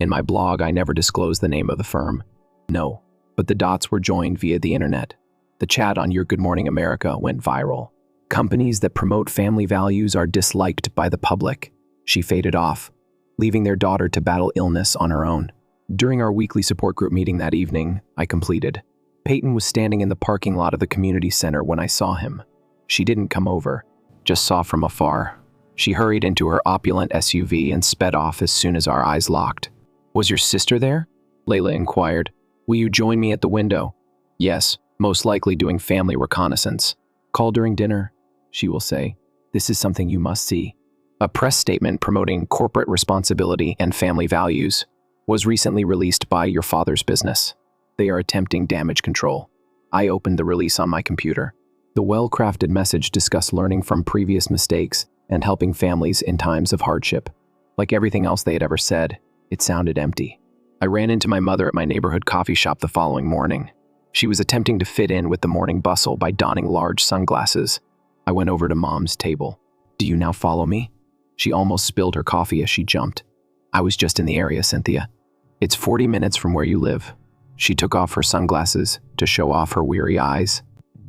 In my blog, I never disclosed the name of the firm. No, but the dots were joined via the internet. The chat on Your Good Morning America went viral. Companies that promote family values are disliked by the public. She faded off, leaving their daughter to battle illness on her own. During our weekly support group meeting that evening, I completed. Peyton was standing in the parking lot of the community center when I saw him. She didn't come over, just saw from afar. She hurried into her opulent SUV and sped off as soon as our eyes locked. Was your sister there? Layla inquired. Will you join me at the window? Yes, most likely doing family reconnaissance. Call during dinner, she will say. This is something you must see. A press statement promoting corporate responsibility and family values was recently released by your father's business. They are attempting damage control. I opened the release on my computer. The well-crafted message discussed learning from previous mistakes and helping families in times of hardship. Like everything else they had ever said, it sounded empty. I ran into my mother at my neighborhood coffee shop the following morning. She was attempting to fit in with the morning bustle by donning large sunglasses. I went over to Mom's table. Do you now follow me? She almost spilled her coffee as she jumped. I was just in the area, Cynthia. It's 40 minutes from where you live. She took off her sunglasses to show off her weary eyes.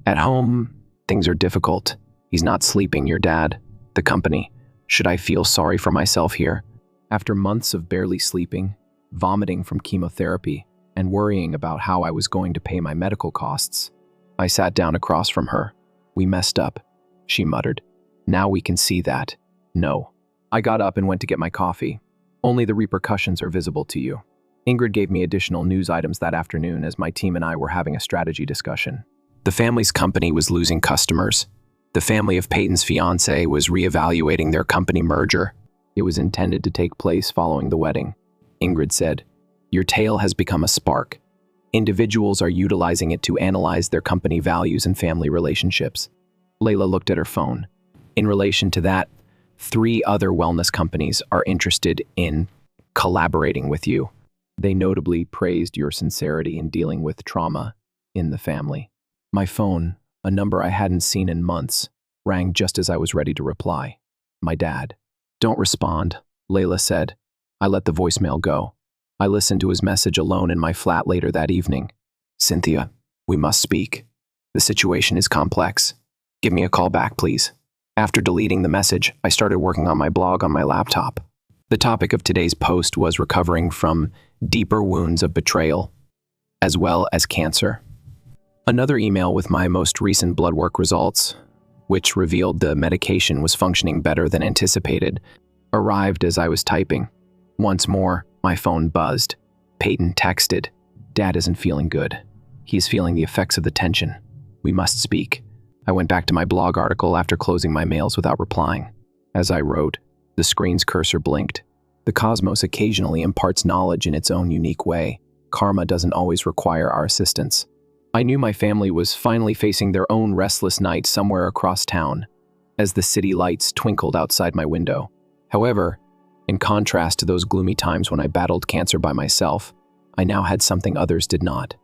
At home, things are difficult. He's not sleeping, your dad. The company. Should I feel sorry for myself here? After months of barely sleeping, vomiting from chemotherapy, and worrying about how I was going to pay my medical costs, I sat down across from her. We messed up, she muttered. Now we can see that. No. I got up and went to get my coffee. Only the repercussions are visible to you. Ingrid gave me additional news items that afternoon as my team and I were having a strategy discussion. The family's company was losing customers. The family of Peyton's fiancé was reevaluating their company merger. It was intended to take place following the wedding. Ingrid said, "Your tale has become a spark. Individuals are utilizing it to analyze their company values and family relationships." Layla looked at her phone. In relation to that, 3 other wellness companies are interested in collaborating with you. They notably praised your sincerity in dealing with trauma in the family. My phone, a number I hadn't seen in months, rang just as I was ready to reply. My dad. "Don't respond," Layla said. I let the voicemail go. I listened to his message alone in my flat later that evening. "Cynthia, we must speak. The situation is complex. Give me a call back, please." After deleting the message, I started working on my blog on my laptop. The topic of today's post was recovering from deeper wounds of betrayal, as well as cancer. Another email with my most recent blood work results, which revealed the medication was functioning better than anticipated, arrived as I was typing. Once more, my phone buzzed. Peyton texted, "Dad isn't feeling good. He's feeling the effects of the tension. We must speak." I went back to my blog article after closing my mails without replying. As I wrote, the screen's cursor blinked. The cosmos occasionally imparts knowledge in its own unique way. Karma doesn't always require our assistance. I knew my family was finally facing their own restless night somewhere across town, as the city lights twinkled outside my window. However, in contrast to those gloomy times when I battled cancer by myself, I now had something others did not.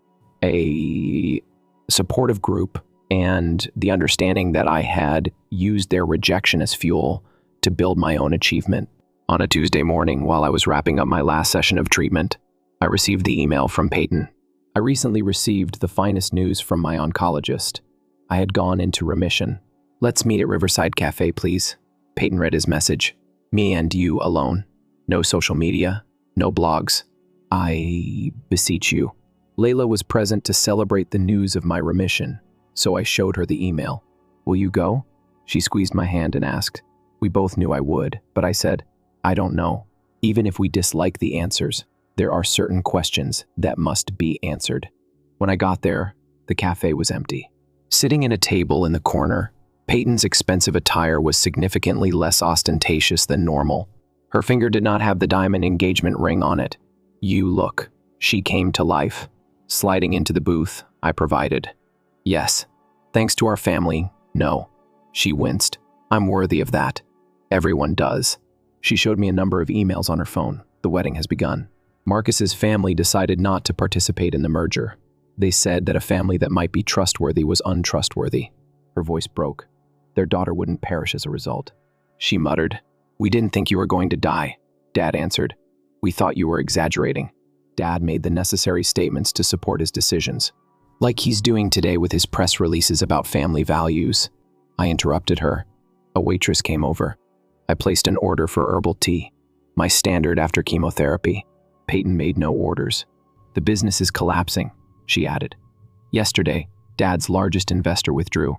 A supportive group and the understanding that I had used their rejection as fuel to build my own achievement. On a Tuesday morning, while I was wrapping up my last session of treatment, I received the email from Peyton. I recently received the finest news from my oncologist. I had gone into remission. "Let's meet at Riverside Cafe, please." Peyton read his message. "Me and you alone. No social media, no blogs. I beseech you." Layla was present to celebrate the news of my remission, so I showed her the email. "Will you go?" She squeezed my hand and asked. We both knew I would, but I said, "I don't know. Even if we dislike the answers, there are certain questions that must be answered." When I got there, the cafe was empty. Sitting at a table in the corner, Peyton's expensive attire was significantly less ostentatious than normal. Her finger did not have the diamond engagement ring on it. "You look." She came to life. Sliding into the booth, I provided. "Yes. Thanks to our family, no." She winced. "I'm worthy of that. Everyone does." She showed me a number of emails on her phone. The wedding has begun. Marcus's family decided not to participate in the merger. They said that a family that might be trustworthy was untrustworthy. Her voice broke. Their daughter wouldn't perish as a result. She muttered, "We didn't think you were going to die." Dad answered, "We thought you were exaggerating." Dad made the necessary statements to support his decisions, like he's doing today with his press releases about family values. I interrupted her. A waitress came over. I placed an order for herbal tea, my standard after chemotherapy. Peyton made no orders. "The business is collapsing," she added. "Yesterday, Dad's largest investor withdrew.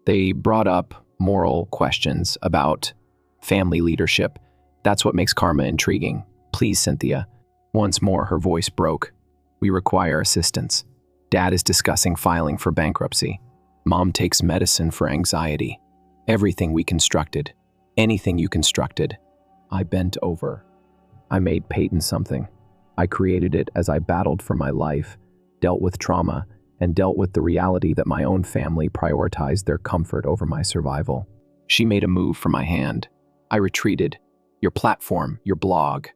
They brought up moral questions about family leadership. That's what makes karma intriguing. Please, Cynthia." Once more, her voice broke. "We require assistance. Dad is discussing filing for bankruptcy. Mom takes medicine for anxiety. Everything we constructed. Anything you constructed." I bent over. I made Peyton something. I created it as I battled for my life, dealt with trauma, and dealt with the reality that my own family prioritized their comfort over my survival. She made a move for my hand. I retreated. "Your platform, your blog.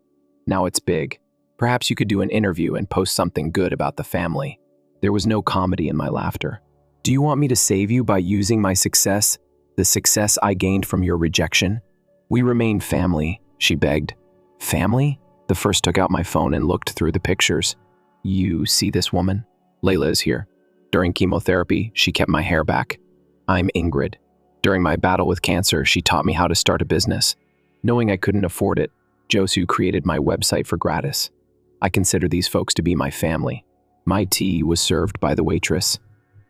Now it's big. Perhaps you could do an interview and post something good about the family." There was no comedy in my laughter. "Do you want me to save you by using my success, the success I gained from your rejection?" "We remain family," she begged. "Family?" The first took out my phone and looked through the pictures. You see this woman? Layla is here. During chemotherapy, she kept my hair back. I'm Ingrid. During my battle with cancer, she taught me how to start a business. Knowing I couldn't afford it, Josu created my website for gratis. I consider these folks to be my family. My tea was served by the waitress.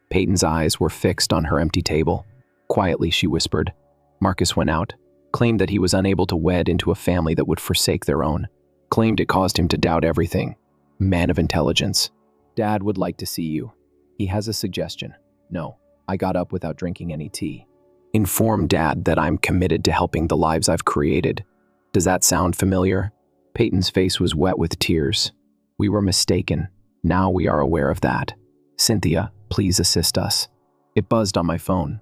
Peyton's eyes were fixed on her empty table. Quietly, she whispered. Marcus went out, claimed that he was unable to wed into a family that would forsake their own, claimed it caused him to doubt everything. Man of intelligence. Dad would like to see you. He has a suggestion. No, I got up without drinking any tea. Inform Dad that I'm committed to helping the lives I've created. Does that sound familiar? Peyton's face was wet with tears. We were mistaken. Now we are aware of that. Cynthia, please assist us. It buzzed on my phone.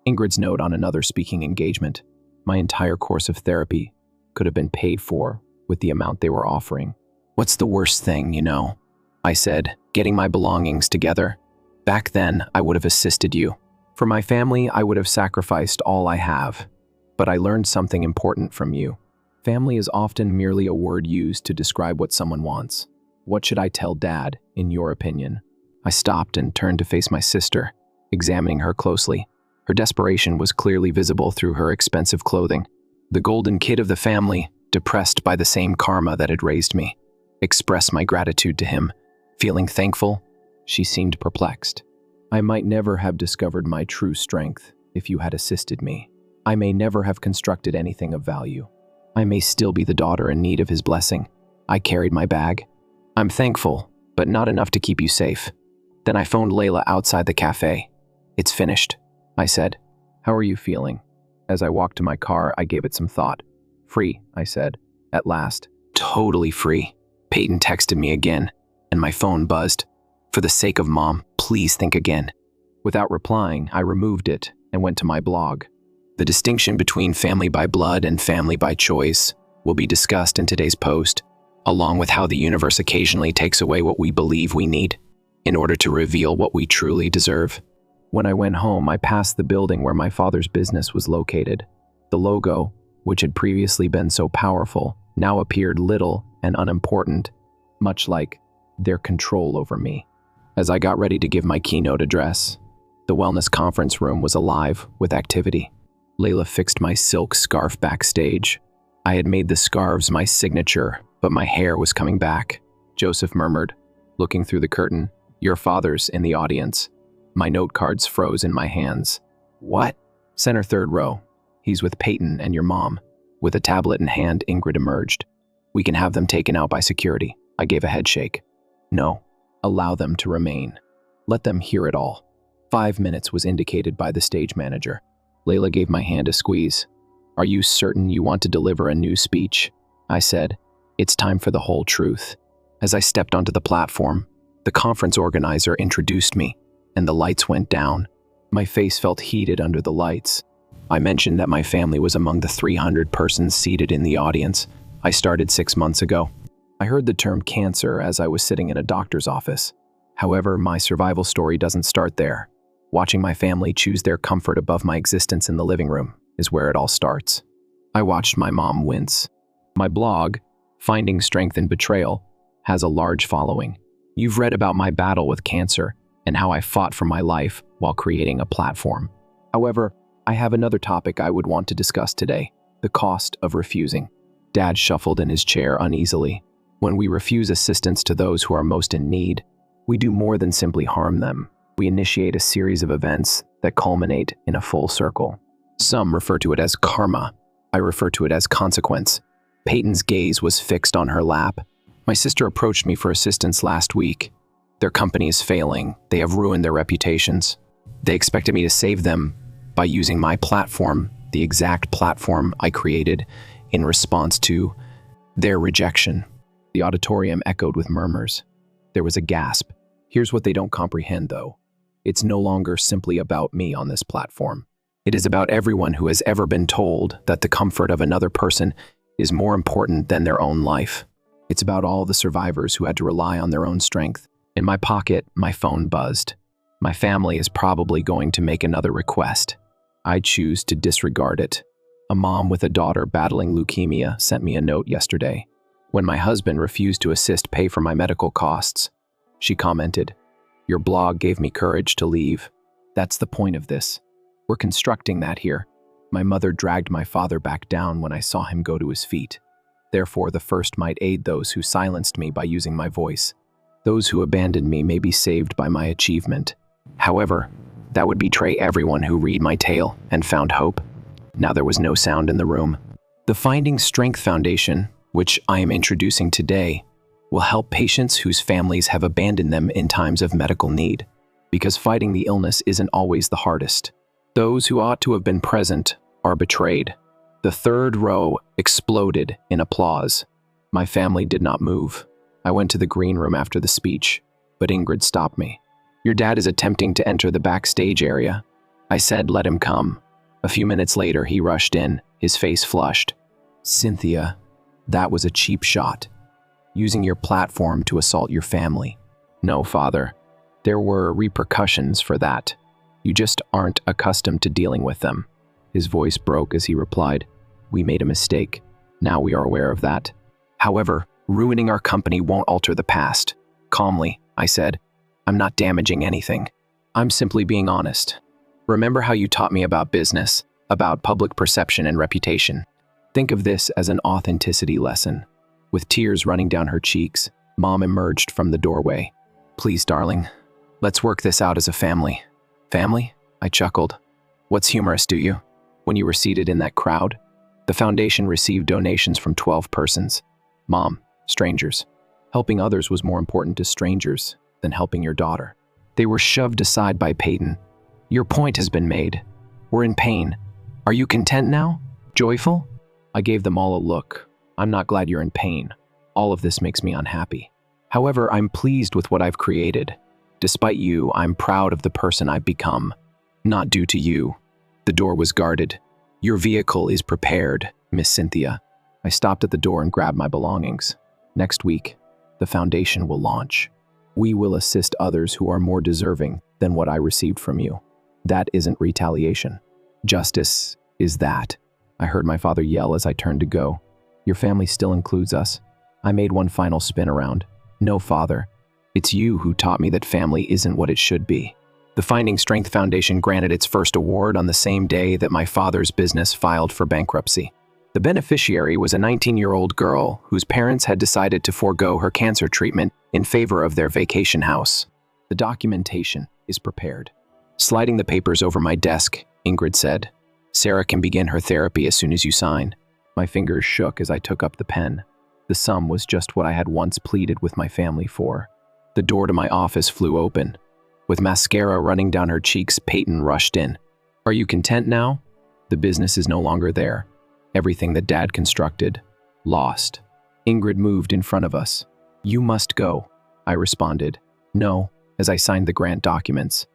Ingrid's note on another speaking engagement. My entire course of therapy could have been paid for with the amount they were offering. What's the worst thing, you know? I said, getting my belongings together. Back then, I would have assisted you. For my family, I would have sacrificed all I have. But I learned something important from you. Family is often merely a word used to describe what someone wants. What should I tell Dad, in your opinion? I stopped and turned to face my sister, examining her closely. Her desperation was clearly visible through her expensive clothing. The golden kid of the family, depressed by the same karma that had raised me. Express my gratitude to him. Feeling thankful, she seemed perplexed. I might never have discovered my true strength if you had assisted me. I may never have constructed anything of value. I may still be the daughter in need of his blessing. I carried my bag. I'm thankful, but not enough to keep you safe. Then I phoned Layla outside the cafe. It's finished, I said. How are you feeling? As I walked to my car, I gave it some thought. Free, I said, at last. Totally free. Peyton texted me again, and my phone buzzed. For the sake of Mom, please think again. Without replying, I removed it and went to my blog. The distinction between family by blood and family by choice will be discussed in today's post, along with how the universe occasionally takes away what we believe we need in order to reveal what we truly deserve. When I went home, I passed the building where my father's business was located. The logo, which had previously been so powerful, now appeared little and unimportant, much like their control over me. As I got ready to give my keynote address, the wellness conference room was alive with activity. Layla fixed my silk scarf backstage. I had made the scarves my signature, but my hair was coming back. Joseph murmured, looking through the curtain, "Your father's in the audience." My note cards froze in my hands. What? Center third row. He's with Peyton and your mom. With a tablet in hand, Ingrid emerged. We can have them taken out by security. I gave a head shake. No. Allow them to remain. Let them hear it all. 5 minutes was indicated by the stage manager. Layla gave my hand a squeeze. Are you certain you want to deliver a new speech? I said. It's time for the whole truth. As I stepped onto the platform, the conference organizer introduced me, and the lights went down. My face felt heated under the lights. I mentioned that my family was among the 300 persons seated in the audience. I started 6 months ago. I heard the term cancer as I was sitting in a doctor's office. However, my survival story doesn't start there. Watching my family choose their comfort above my existence in the living room is where it all starts. I watched my mom wince. My blog, Finding Strength in Betrayal, has a large following. You've read about my battle with cancer and how I fought for my life while creating a platform. However, I have another topic I would want to discuss today, the cost of refusing. Dad shuffled in his chair uneasily. When we refuse assistance to those who are most in need, we do more than simply harm them. We initiate a series of events that culminate in a full circle. Some refer to it as karma. I refer to it as consequence. Peyton's gaze was fixed on her lap. My sister approached me for assistance last week. Their company is failing. They have ruined their reputations. They expected me to save them by using my platform, the exact platform I created, in response to their rejection. The auditorium echoed with murmurs. There was a gasp. Here's what they don't comprehend, though. It's no longer simply about me on this platform. It is about everyone who has ever been told that the comfort of another person is more important than their own life. It's about all the survivors who had to rely on their own strength. In my pocket, my phone buzzed. My family is probably going to make another request. I choose to disregard it. A mom with a daughter battling leukemia sent me a note yesterday. When my husband refused to assist pay for my medical costs, she commented. Your blog gave me courage to leave. That's the point of this. We're constructing that here. My mother dragged my father back down when I saw him go to his feet. Therefore, the first might aid those who silenced me by using my voice. Those who abandoned me may be saved by my achievement. However, that would betray everyone who read my tale and found hope. Now there was no sound in the room. The Finding Strength Foundation, which I am introducing today, will help patients whose families have abandoned them in times of medical need, because fighting the illness isn't always the hardest. Those who ought to have been present are betrayed. The third row exploded in applause. My family did not move. I went to the green room after the speech, but Ingrid stopped me. Your dad is attempting to enter the backstage area. I said, let him come. A few minutes later, he rushed in, his face flushed. Cynthia, that was a cheap shot. Using your platform to assault your family. No, father. There were repercussions for that. You just aren't accustomed to dealing with them. His voice broke as he replied, we made a mistake. Now we are aware of that. However, ruining our company won't alter the past. Calmly, I said, I'm not damaging anything. I'm simply being honest. Remember how you taught me about business, about public perception and reputation. Think of this as an authenticity lesson. With tears running down her cheeks, Mom emerged from the doorway. Please, darling, let's work this out as a family. Family? I chuckled. What's humorous, do you? When you were seated in that crowd, the foundation received donations from 12 persons. Mom, strangers. Helping others was more important to strangers than helping your daughter. They were shoved aside by Peyton. Your point has been made. We're in pain. Are you content now? Joyful? I gave them all a look. I'm not glad you're in pain. All of this makes me unhappy. However, I'm pleased with what I've created. Despite you, I'm proud of the person I've become. Not due to you. The door was guarded. Your vehicle is prepared, Miss Cynthia. I stopped at the door and grabbed my belongings. Next week, the foundation will launch. We will assist others who are more deserving than what I received from you. That isn't retaliation. Justice is that. I heard my father yell as I turned to go. Your family still includes us. I made one final spin around. No, father. It's you who taught me that family isn't what it should be. The Finding Strength Foundation granted its first award on the same day that my father's business filed for bankruptcy. The beneficiary was a 19-year-old girl whose parents had decided to forego her cancer treatment in favor of their vacation house. The documentation is prepared. Sliding the papers over my desk, Ingrid said, Sarah can begin her therapy as soon as you sign. My fingers shook as I took up the pen. The sum was just what I had once pleaded with my family for. The door to my office flew open. With mascara running down her cheeks, Peyton rushed in. Are you content now? The business is no longer there. Everything that Dad constructed, lost. Ingrid moved in front of us. You must go, I responded. No, as I signed the grant documents.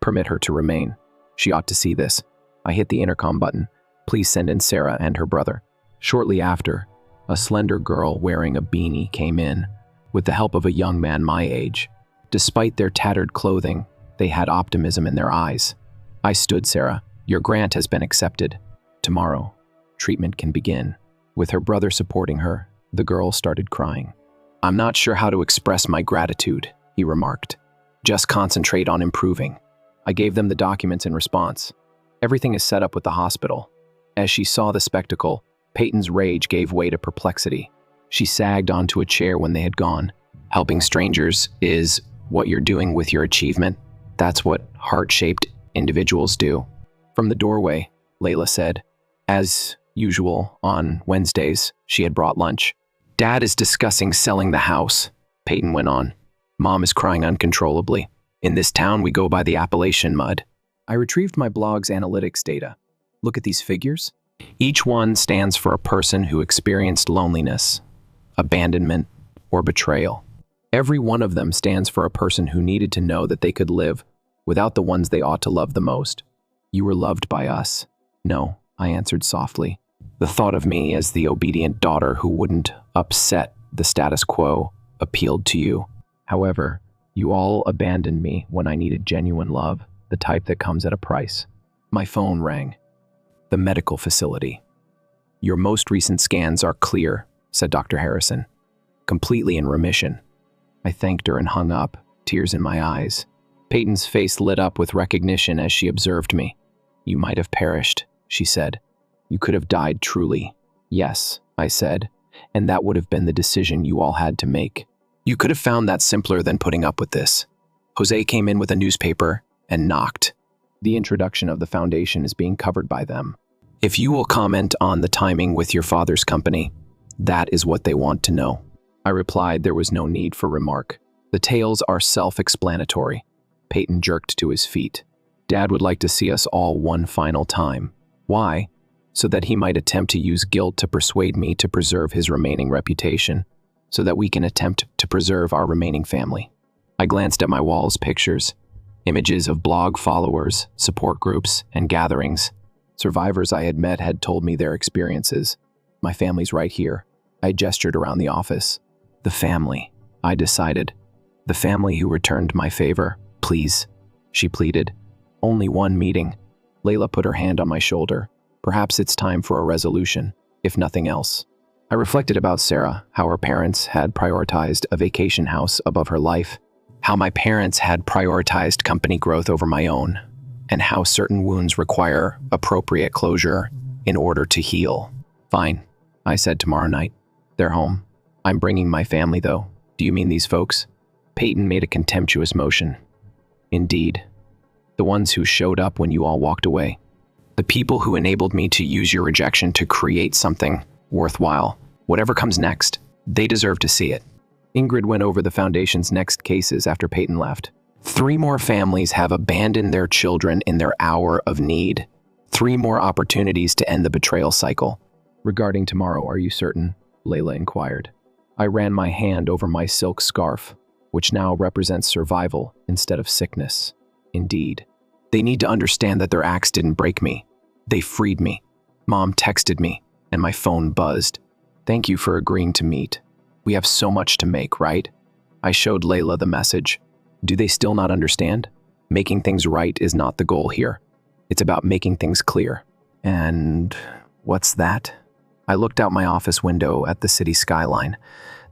Permit her to remain. She ought to see this. I hit the intercom button. Please send in Sarah and her brother. Shortly after, a slender girl wearing a beanie came in, with the help of a young man my age. Despite their tattered clothing, they had optimism in their eyes. I stood, Sarah. Your grant has been accepted. Tomorrow, treatment can begin. With her brother supporting her, the girl started crying. I'm not sure how to express my gratitude, he remarked. Just concentrate on improving. I gave them the documents in response. Everything is set up with the hospital. As she saw the spectacle, Peyton's rage gave way to perplexity. She sagged onto a chair when they had gone. Helping strangers is what you're doing with your achievement. That's what heart-shaped individuals do. From the doorway, Layla said. As usual, on Wednesdays, she had brought lunch. Dad is discussing selling the house, Peyton went on. Mom is crying uncontrollably. In this town, we go by the Appalachian mud. I retrieved my blog's analytics data. Look at these figures. Each one stands for a person who experienced loneliness, abandonment, or betrayal. Every one of them stands for a person who needed to know that they could live without the ones they ought to love the most. You were loved by us. No, I answered softly. The thought of me as the obedient daughter who wouldn't upset the status quo appealed to you. However, you all abandoned me when I needed genuine love, the type that comes at a price. My phone rang. The medical facility. Your most recent scans are clear, said Dr. Harrison. Completely in remission. I thanked her and hung up, tears in my eyes. Peyton's face lit up with recognition as she observed me. "You might have perished," she said. "You could have died truly." "Yes," I said, "and that would have been the decision you all had to make. You could have found that simpler than putting up with this." Jose came in with a newspaper and knocked. "The introduction of the foundation is being covered by them. If you will comment on the timing with your father's company, that is what they want to know." I replied there was no need for remark. "The tales are self-explanatory." Peyton jerked to his feet. "Dad would like to see us all one final time." "Why?" "So that he might attempt to use guilt to persuade me to preserve his remaining reputation, so that we can attempt to preserve our remaining family." I glanced at my wall's pictures, images of blog followers, support groups, and gatherings. Survivors I had met had told me their experiences. "My family's right here." I gestured around the office. "The family," I decided. "The family who returned my favor. Please," she pleaded. "Only one meeting." Layla put her hand on my shoulder. "Perhaps it's time for a resolution, if nothing else." I reflected about Sarah, how her parents had prioritized a vacation house above her life, how my parents had prioritized company growth over my own, and how certain wounds require appropriate closure in order to heal. "Fine," I said. "Tomorrow night. They're home." "I'm bringing my family, though." "Do you mean these folks?" Peyton made a contemptuous motion. "Indeed. The ones who showed up when you all walked away. The people who enabled me to use your rejection to create something worthwhile. Whatever comes next, they deserve to see it." Ingrid went over the foundation's next cases after Peyton left. 3 more families have abandoned their children in their hour of need. 3 more opportunities to end the betrayal cycle. "Regarding tomorrow, are you certain?" Layla inquired. I ran my hand over my silk scarf, which now represents survival instead of sickness. "Indeed. They need to understand that their acts didn't break me. They freed me." Mom texted me, and my phone buzzed. "Thank you for agreeing to meet. We have so much to make, right?" I showed Layla the message. Do they still not understand? Making things right is not the goal here. It's about making things clear. "And what's that?" I looked out my office window at the city skyline.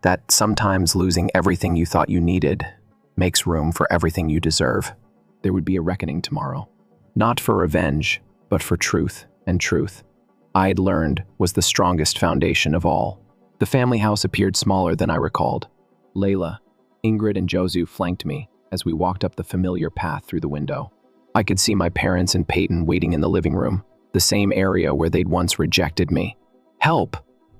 That sometimes losing everything you thought you needed makes room for everything you deserve. There would be a reckoning tomorrow. Not for revenge, but for truth, and truth, I'd learned, was the strongest foundation of all. The family house appeared smaller than I recalled. Layla, Ingrid, and Josu flanked me as we walked up the familiar path through the window. I could see my parents and Peyton waiting in the living room, the same area where they'd once rejected me. "Help!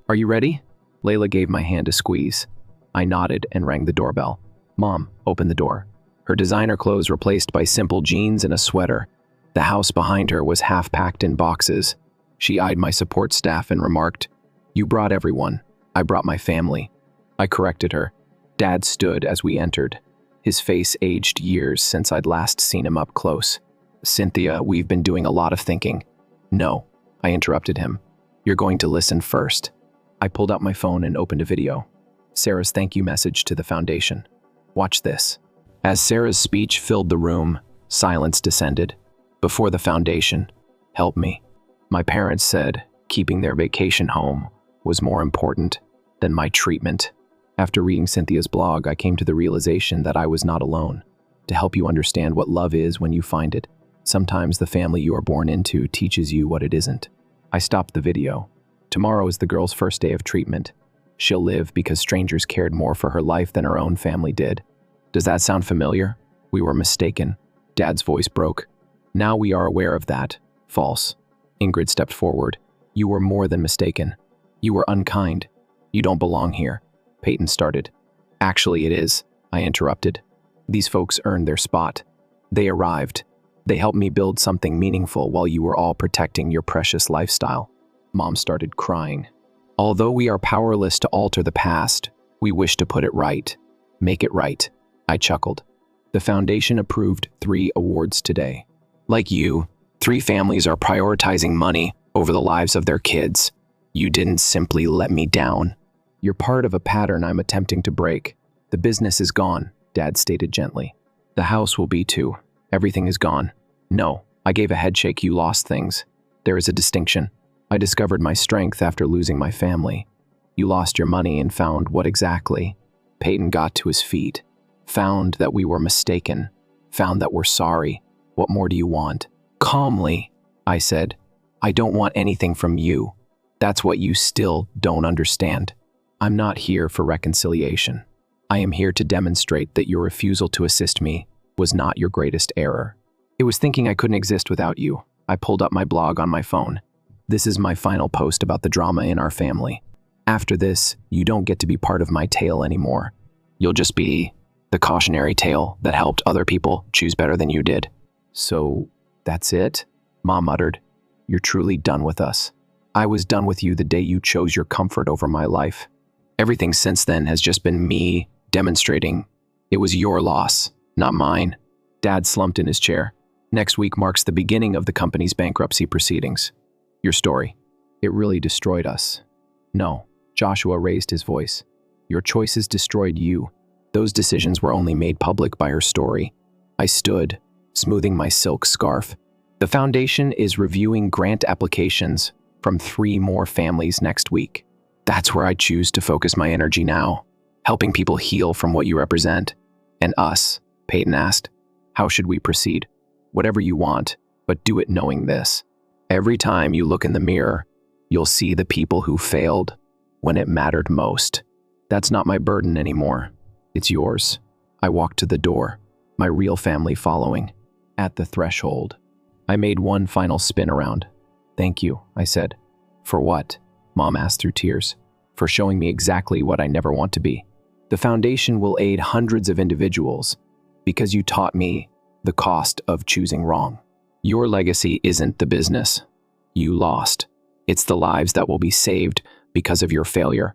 Are you ready?" Layla gave my hand a squeeze. I nodded and rang the doorbell. Mom opened the door, her designer clothes replaced by simple jeans and a sweater. The house behind her was half packed in boxes. She eyed my support staff and remarked, "You brought everyone. I brought my family." I corrected her. Dad stood as we entered. His face aged years since I'd last seen him up close. "Cynthia, we've been doing a lot of thinking." "No," I interrupted him. "You're going to listen first." I pulled out my phone and opened a video. Sarah's thank you message to the foundation. "Watch this." As Sarah's speech filled the room, silence descended. Before the foundation, "Help me." My parents said keeping their vacation home was more important than my treatment. After reading Cynthia's blog, I came to the realization that I was not alone. To help you understand what love is when you find it, sometimes the family you are born into teaches you what it isn't. I stopped the video. Tomorrow is the girl's first day of treatment. She'll live because strangers cared more for her life than her own family did. Does that sound familiar? We were mistaken. Dad's voice broke. Now we are aware of that. False. Ingrid stepped forward. You were more than mistaken. You were unkind. You don't belong here. Peyton started. Actually, it is, I interrupted. These folks earned their spot. They arrived. They helped me build something meaningful while you were all protecting your precious lifestyle. Mom started crying. Although we are powerless to alter the past, we wish to put it right. Make it right. I chuckled. The foundation approved 3 awards today. Like you, 3 families are prioritizing money over the lives of their kids. You didn't simply let me down. You're part of a pattern I'm attempting to break. The business is gone, Dad stated gently. The house will be too. Everything is gone. No, I gave a headshake. You lost things. There is a distinction. I discovered my strength after losing my family. You lost your money and found what exactly? Peyton got to his feet. Found that we were mistaken. Found that we're sorry. What more do you want? Calmly, I said, I don't want anything from you. That's what you still don't understand. I'm not here for reconciliation. I am here to demonstrate that your refusal to assist me was not your greatest error. It was thinking I couldn't exist without you. I pulled up my blog on my phone. This is my final post about the drama in our family. After this, you don't get to be part of my tale anymore. You'll just be the cautionary tale that helped other people choose better than you did. So, that's it? Mom muttered. You're truly done with us. I was done with you the day you chose your comfort over my life. Everything since then has just been me demonstrating it was your loss, not mine. Dad slumped in his chair. Next week marks the beginning of the company's bankruptcy proceedings. Your story. It really destroyed us. No, Joshua raised his voice. Your choices destroyed you. Those decisions were only made public by her story. I stood, smoothing my silk scarf. The foundation is reviewing grant applications from 3 more families next week. That's where I choose to focus my energy now, helping people heal from what you represent. And us, Peyton asked, how should we proceed? Whatever you want, but do it knowing this. Every time you look in the mirror, you'll see the people who failed when it mattered most. That's not my burden anymore. It's yours. I walked to the door, my real family following. At the threshold, I made one final spin around. Thank you, I said. For what? Mom asked through tears. For showing me exactly what I never want to be. The foundation will aid hundreds of individuals because you taught me the cost of choosing wrong. Your legacy isn't the business you lost. It's the lives that will be saved because of your failure.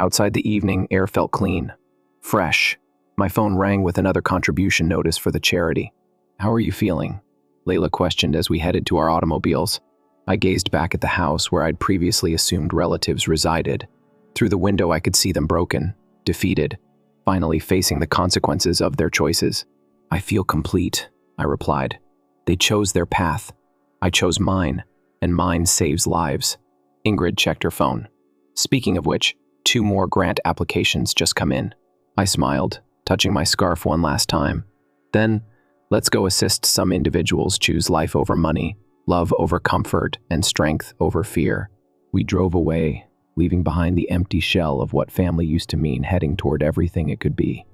Outside the evening, air felt clean, fresh. My phone rang with another contribution notice for the charity. How are you feeling? Layla questioned as we headed to our automobiles. I gazed back at the house where I'd previously assumed relatives resided. Through the window, I could see them broken, defeated, finally facing the consequences of their choices. I feel complete, I replied. They chose their path. I chose mine, and mine saves lives. Ingrid checked her phone. Speaking of which, 2 more grant applications just come in. I smiled, touching my scarf one last time. Then, let's go assist some individuals choose life over money, love over comfort, and strength over fear. We drove away, leaving behind the empty shell of what family used to mean, heading toward everything it could be.